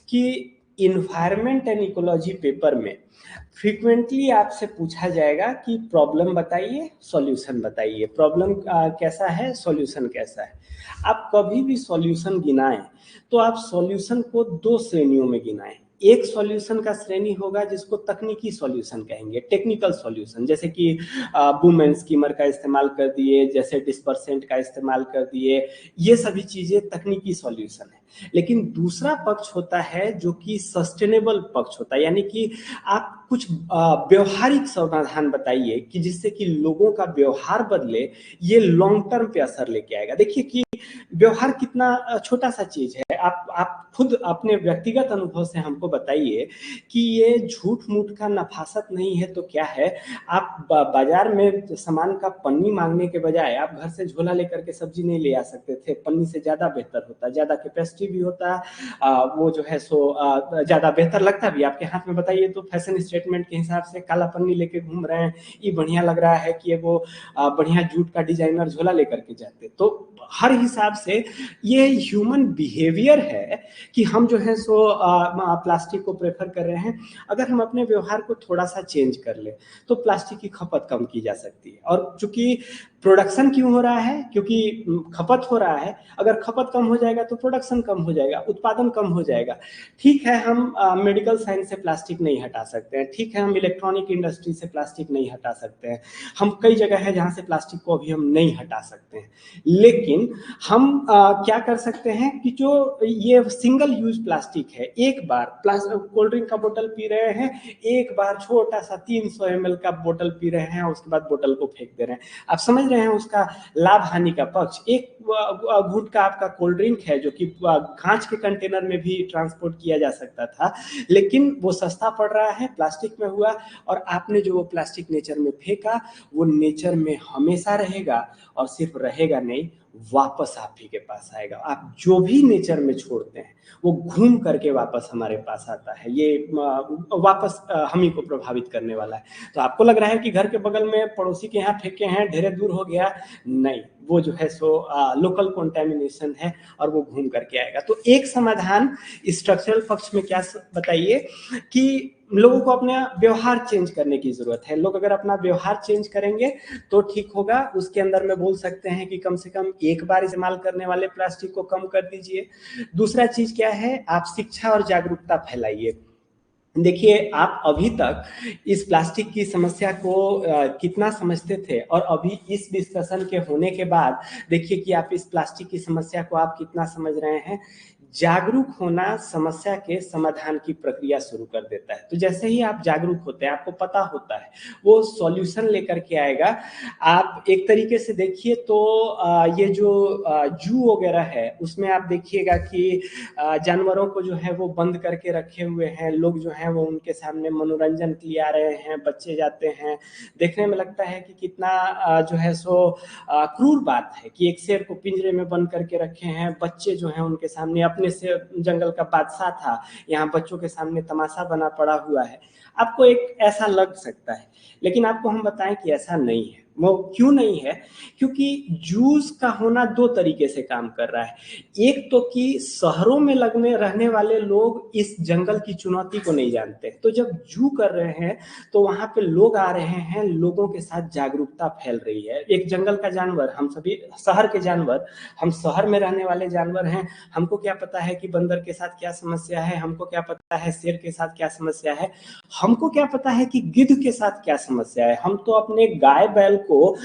कि इन्वायरमेंट एंड इकोलॉजी पेपर में फ्रीक्वेंटली आपसे पूछा जाएगा कि प्रॉब्लम बताइए, सॉल्यूशन बताइए। प्रॉब्लम कैसा है, सॉल्यूशन कैसा है। आप कभी भी सॉल्यूशन गिनाएं तो आप सॉल्यूशन को दो श्रेणियों में गिनाएं। एक सॉल्यूशन का श्रेणी होगा जिसको तकनीकी सॉल्यूशन कहेंगे, टेक्निकल सॉल्यूशन, जैसे कि बूम एंड स्कीमर का इस्तेमाल कर दिए, जैसे डिस्पर्सेंट का इस्तेमाल कर दिए, ये सभी चीजें तकनीकी सॉल्यूशन है। लेकिन दूसरा पक्ष होता है जो कि सस्टेनेबल पक्ष होता है, यानी कि आप कुछ व्यवहारिक समाधान बताइए कि जिससे कि लोगों का व्यवहार बदले, ये लॉन्ग टर्म पे असर लेके आएगा। देखिए कि व्यवहार कितना छोटा सा चीज है। आप खुद अपने व्यक्तिगत अनुभव से हमको बताइए कि ये झूठ मूठ का नफासत नहीं है तो क्या है। आप बाजार में सामान का पन्नी मांगने के बजाय आप घर से झोला लेकर के सब्जी नहीं ले आ सकते थे? पन्नी से ज्यादा बेहतर होता, ज्यादा कैपेसिटी भी होता, वो जो है सो ज्यादा बेहतर लगता भी। आपके हाथ में बताइए तो फैशन स्टेटमेंट के हिसाब से काला पन्नी लेके घूम रहे हैं, ये बढ़िया लग रहा है कि वो बढ़िया जूट का डिजाइनर झोला लेकर के जाते। तो हर हिसाब से ये ह्यूमन बिहेवियर है कि हम जो है सो प्लास्टिक को प्रेफर कर रहे हैं। अगर हम अपने व्यवहार को थोड़ा सा चेंज कर ले तो प्लास्टिक की खपत कम की जा सकती है। और चूंकि प्रोडक्शन क्यों हो रहा है? क्योंकि खपत हो रहा है। अगर खपत कम हो जाएगा तो प्रोडक्शन कम हो जाएगा, उत्पादन कम हो जाएगा। ठीक है, हम मेडिकल साइंस से प्लास्टिक नहीं हटा सकते हैं, ठीक है, हम इलेक्ट्रॉनिक इंडस्ट्री से प्लास्टिक नहीं हटा सकते हैं, हम कई जगह है जहाँ से प्लास्टिक को अभी हम नहीं हटा सकते हैं, लेकिन हम क्या कर सकते हैं कि जो ये सिंगल यूज प्लास्टिक है, एक बार कोल्ड ड्रिंक का बोतल पी रहे हैं, एक बार छोटा सा 300 ml का बोतल पी रहे हैं, उसके बाद बोतल को फेंक दे रहे हैं। आप समझ रहे हैं उसका लाभ हानि का पक्ष। एक घूंट का आपका कोल्ड ड्रिंक है जो कि कांच के कंटेनर में भी ट्रांसपोर्ट किया जा सकता था, लेकिन वो सस्ता पड़ रहा है, प्लास्टिक में हुआ, और आपने जो वो प्लास्टिक नेचर में फेंका, वो नेचर में हमेशा रहेगा, और सिर्फ रहेगा नहीं, वापस आप ही के पास आएगा। आप जो भी नेचर में छोड़ते हैं वो घूम करके वापस हमारे पास आता है, ये वापस हम ही को प्रभावित करने वाला है। तो आपको लग रहा है कि घर के बगल में पड़ोसी के यहाँ फेंके हैं, ढेरे दूर हो गया, नहीं, वो जो है सो लोकल कंटेमिनेशन है और वो घूम करके आएगा। तो एक समाधान स्ट्रक्चरल पक्ष में क्या बताइए कि लोगों को अपना व्यवहार चेंज करने की जरूरत है। लोग अगर अपना व्यवहार चेंज करेंगे तो ठीक होगा। उसके अंदर में बोल सकते हैं कि कम से कम एक बार इस्तेमाल करने वाले प्लास्टिक को कम कर दीजिए। दूसरा चीज क्या है, आप शिक्षा और जागरूकता फैलाइए। देखिए, आप अभी तक इस प्लास्टिक की समस्या को कितना समझते थे, और अभी इस डिस्कशन के होने के बाद देखिए कि आप इस प्लास्टिक की समस्या को आप कितना समझ रहे हैं। जागरूक होना समस्या के समाधान की प्रक्रिया शुरू कर देता है। तो जैसे ही आप जागरूक होते हैं, आपको पता होता है, वो सॉल्यूशन लेकर के आएगा। आप एक तरीके से देखिए तो ये जो जू वगैरह है उसमें आप देखिएगा कि जानवरों को जो है वो बंद करके रखे हुए हैं, लोग जो है वो उनके सामने मनोरंजन के लिए आ रहे हैं, बच्चे जाते हैं। देखने में लगता है कि कितना जो है सो क्रूर बात है कि एक शेर को पिंजरे में बंद करके रखे हैं, बच्चे जो हैं उनके सामने, अपने से जंगल का बादशाह था, यहाँ बच्चों के सामने तमाशा बना पड़ा हुआ है। आपको एक ऐसा लग सकता है, लेकिन आपको हम बताएं कि ऐसा नहीं है। वो क्यों नहीं है? क्योंकि जूस का होना दो तरीके से काम कर रहा है। एक तो कि शहरों में लगने रहने वाले लोग इस जंगल की चुनौती को नहीं जानते, तो जब जू कर रहे हैं तो वहां पे लोग आ रहे हैं, लोगों के साथ जागरूकता फैल रही है। एक जंगल का जानवर, हम सभी शहर के जानवर, हम शहर में रहने वाले जानवर हैं, हमको क्या पता है कि बंदर के साथ क्या समस्या है, हमको क्या पता है शेर के साथ क्या समस्या है, हमको क्या पता है कि गिद्ध के साथ क्या समस्या है। हम तो अपने गाय बैल को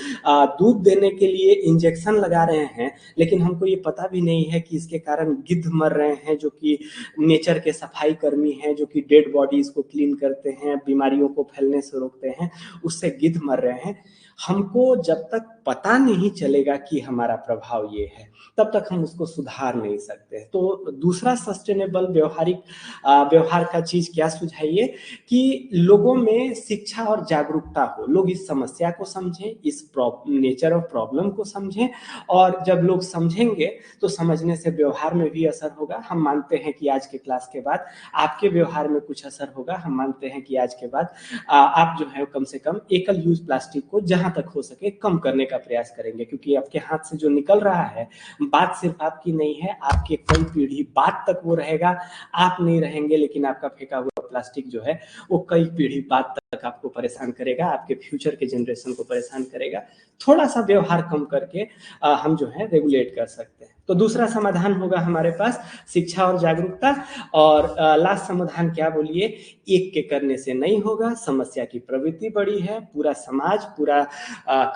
दूध देने के लिए इंजेक्शन लगा रहे हैं, लेकिन हमको ये पता भी नहीं है कि इसके कारण गिद्ध मर रहे हैं, जो कि नेचर के सफाई कर्मी हैं, जो कि डेड बॉडीज को क्लीन करते हैं, बीमारियों को फैलने से रोकते हैं, उससे गिद्ध मर रहे हैं। हमको जब तक पता नहीं चलेगा कि हमारा प्रभाव ये है, तब तक हम उसको सुधार नहीं सकते। तो दूसरा सस्टेनेबल व्यवहार का चीज क्या सुझाइए कि लोगों में शिक्षा और जागरूकता हो, लोग इस समस्या को समझें, इस नेचर ऑफ प्रॉब्लम को समझें, और जब लोग समझेंगे तो समझने से व्यवहार में भी असर होगा। हम मानते हैं कि आज के क्लास के बाद आपके व्यवहार में कुछ असर होगा। हम मानते हैं कि आज के बाद आप जो है कम से कम एकल यूज प्लास्टिक को जहां तक हो सके कम करने का प्रयास करेंगे, क्योंकि आपके हाथ से जो निकल रहा है, बात सिर्फ आपकी नहीं है, आपके कई पीढ़ी बाद तक वो रहेगा। आप नहीं रहेंगे, लेकिन आपका फेंका हुआ प्लास्टिक जो है वो कई पीढ़ी बाद तक आपको परेशान करेगा, आपके फ्यूचर के जनरेशन को परेशान करेगा। थोड़ा सा व्यवहार कम करके हम जो है रेगुलेट कर सकते हैं। तो दूसरा समाधान होगा हमारे पास शिक्षा और जागरूकता। और लास्ट समाधान क्या बोलिए, एक के करने से नहीं होगा, समस्या की प्रवृत्ति बड़ी है, पूरा समाज, पूरा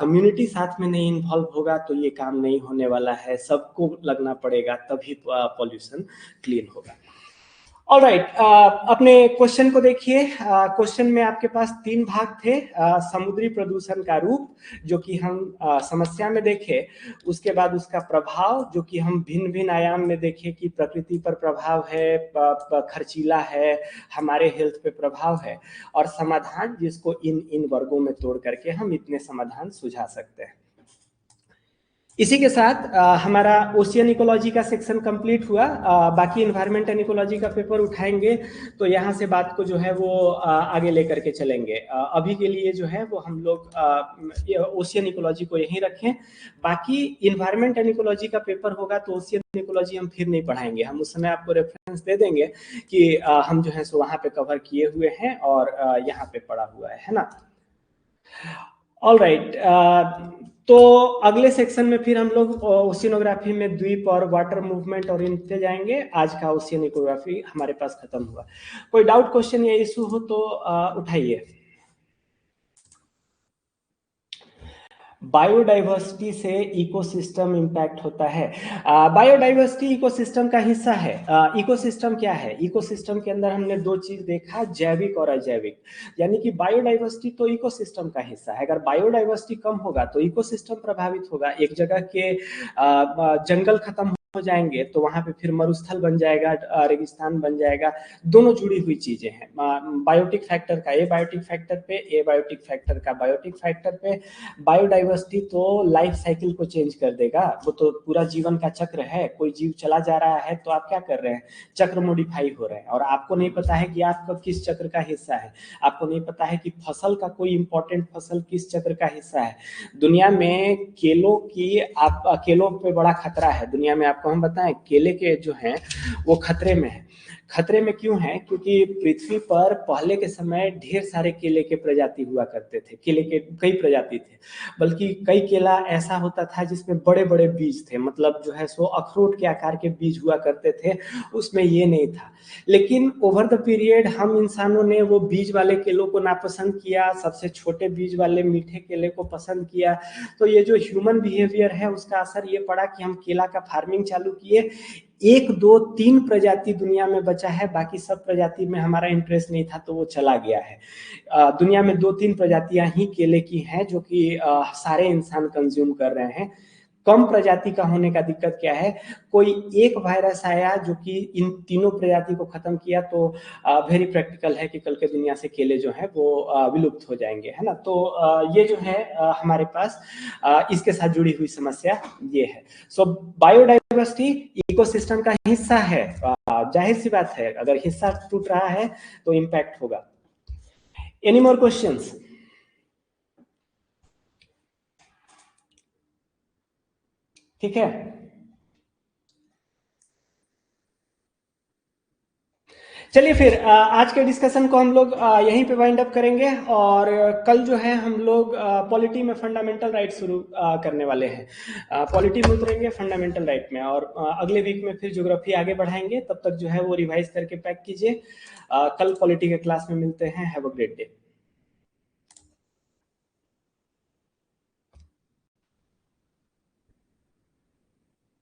कम्युनिटी साथ में नहीं इन्वॉल्व होगा तो ये काम नहीं होने वाला है। सबको लगना पड़ेगा, तभी पॉल्यूशन क्लीन होगा। ऑलराइट, अपने क्वेश्चन को देखिए। क्वेश्चन में आपके पास 3 भाग थे। समुद्री प्रदूषण का रूप, जो कि हम समस्या में देखे, उसके बाद उसका प्रभाव, जो कि हम भिन्न भिन्न आयाम में देखे कि प्रकृति पर प्रभाव है, खर्चीला है, हमारे हेल्थ पे प्रभाव है, और समाधान, जिसको इन वर्गों में तोड़ करके हम इतने समाधान सुझा सकते हैं। इसी के साथ हमारा ओशियन इकोलॉजी का सेक्शन कंप्लीट हुआ। बाकी इन्वायरमेंट एंड इकोलॉजी का पेपर उठाएंगे तो यहाँ से बात को जो है वो आगे लेकर के चलेंगे। अभी के लिए जो है वो हम लोग ओशियन इकोलॉजी को यहीं रखें। बाकी इन्वायरमेंट एंड इकोलॉजी का पेपर होगा तो ओशियन इकोलॉजी हम फिर नहीं पढ़ाएंगे, हम उस समय आपको रेफरेंस दे देंगे कि हम जो है सो वहाँ पे कवर किए हुए हैं और यहाँ पे पढ़ा हुआ है ना। ऑल राइट, तो अगले सेक्शन में फिर हम लोग ओशियनोग्राफी में द्वीप और वाटर मूवमेंट और इन पे जाएंगे। आज का ओशियनोग्राफी हमारे पास खत्म हुआ। कोई डाउट क्वेश्चन या इशू हो तो उठाइए। बायोडाइवर्सिटी से इकोसिस्टम इंपैक्ट होता है। बायोडाइवर्सिटी इकोसिस्टम का हिस्सा है। इकोसिस्टम क्या है? इकोसिस्टम के अंदर हमने दो चीज देखा, जैविक और अजैविक। यानी कि बायोडाइवर्सिटी तो इकोसिस्टम का हिस्सा है। अगर बायोडाइवर्सिटी कम होगा तो इकोसिस्टम प्रभावित होगा। एक जगह के जंगल खत्म हो जाएंगे तो वहां पे फिर मरुस्थल बन जाएगा, रेगिस्तान बन जाएगा। दोनों जुड़ी हुई चीजें हैं। बायोटिक फैक्टर का ए बायोटिक फैक्टर पे, ए बायोटिक फैक्टर का बायोटिक फैक्टर पे। बायोडाइवर्सिटी तो लाइफ साइकिल को चेंज कर देगा। वो तो पूरा जीवन का चक्र है। कोई जीव चला जा रहा है तो आप क्या कर रहे हैं? चक्र मॉडिफाई हो रहे हैं, और आपको नहीं पता है कि आपका किस चक्र का हिस्सा है। आपको नहीं पता है कि फसल का कोई इंपॉर्टेंट फसल किस चक्र का हिस्सा है। दुनिया में केलों की, आप केलों पे बड़ा खतरा है दुनिया में। आपको हम बताएं, केले के जो हैं वो खतरे में है। खतरे में क्यों है? क्योंकि पृथ्वी पर पहले के समय ढेर सारे केले के प्रजाति हुआ करते थे। केले के कई प्रजाति थे, बल्कि कई केला ऐसा होता था जिसमें बड़े बड़े बीज थे, मतलब जो है सो अखरोट के आकार के बीज हुआ करते थे। उसमें ये नहीं था। लेकिन ओवर द पीरियड हम इंसानों ने वो बीज वाले केलों को नापसंद किया, सबसे छोटे बीज वाले मीठे केले को पसंद किया। तो ये जो ह्यूमन बिहेवियर है उसका असर ये पड़ा कि हम केला का फार्मिंग चालू किए। एक दो तीन प्रजाति दुनिया में बचा है, बाकी सब प्रजाति में हमारा इंटरेस्ट नहीं था तो वो चला गया है। दुनिया में दो तीन प्रजातियां ही केले की हैं जो कि सारे इंसान कंज्यूम कर रहे हैं। कम प्रजाति का होने का दिक्कत क्या है? कोई एक वायरस आया जो कि इन तीनों प्रजाति को खत्म किया, तो वेरी प्रैक्टिकल है कि कल के दुनिया से केले जो है वो विलुप्त हो जाएंगे, है ना। तो ये जो है हमारे पास इसके साथ जुड़ी हुई समस्या ये है। सो बायोडाइवर्सिटी इकोसिस्टम का हिस्सा है। जाहिर सी बात है, अगर हिस्सा टूट रहा है तो इम्पैक्ट होगा। Any more questions? ठीक है, चलिए फिर आज के डिस्कशन को हम लोग यहीं पे वाइंड अप करेंगे। और कल जो है हम लोग पॉलिटी में फंडामेंटल राइट शुरू करने वाले हैं। पॉलिटी में उतरेंगे फंडामेंटल राइट में, और अगले वीक में फिर ज्योग्राफी आगे बढ़ाएंगे। तब तक जो है वो रिवाइज करके पैक कीजिए। कल पॉलिटी के क्लास में मिलते हैं। Have a great day.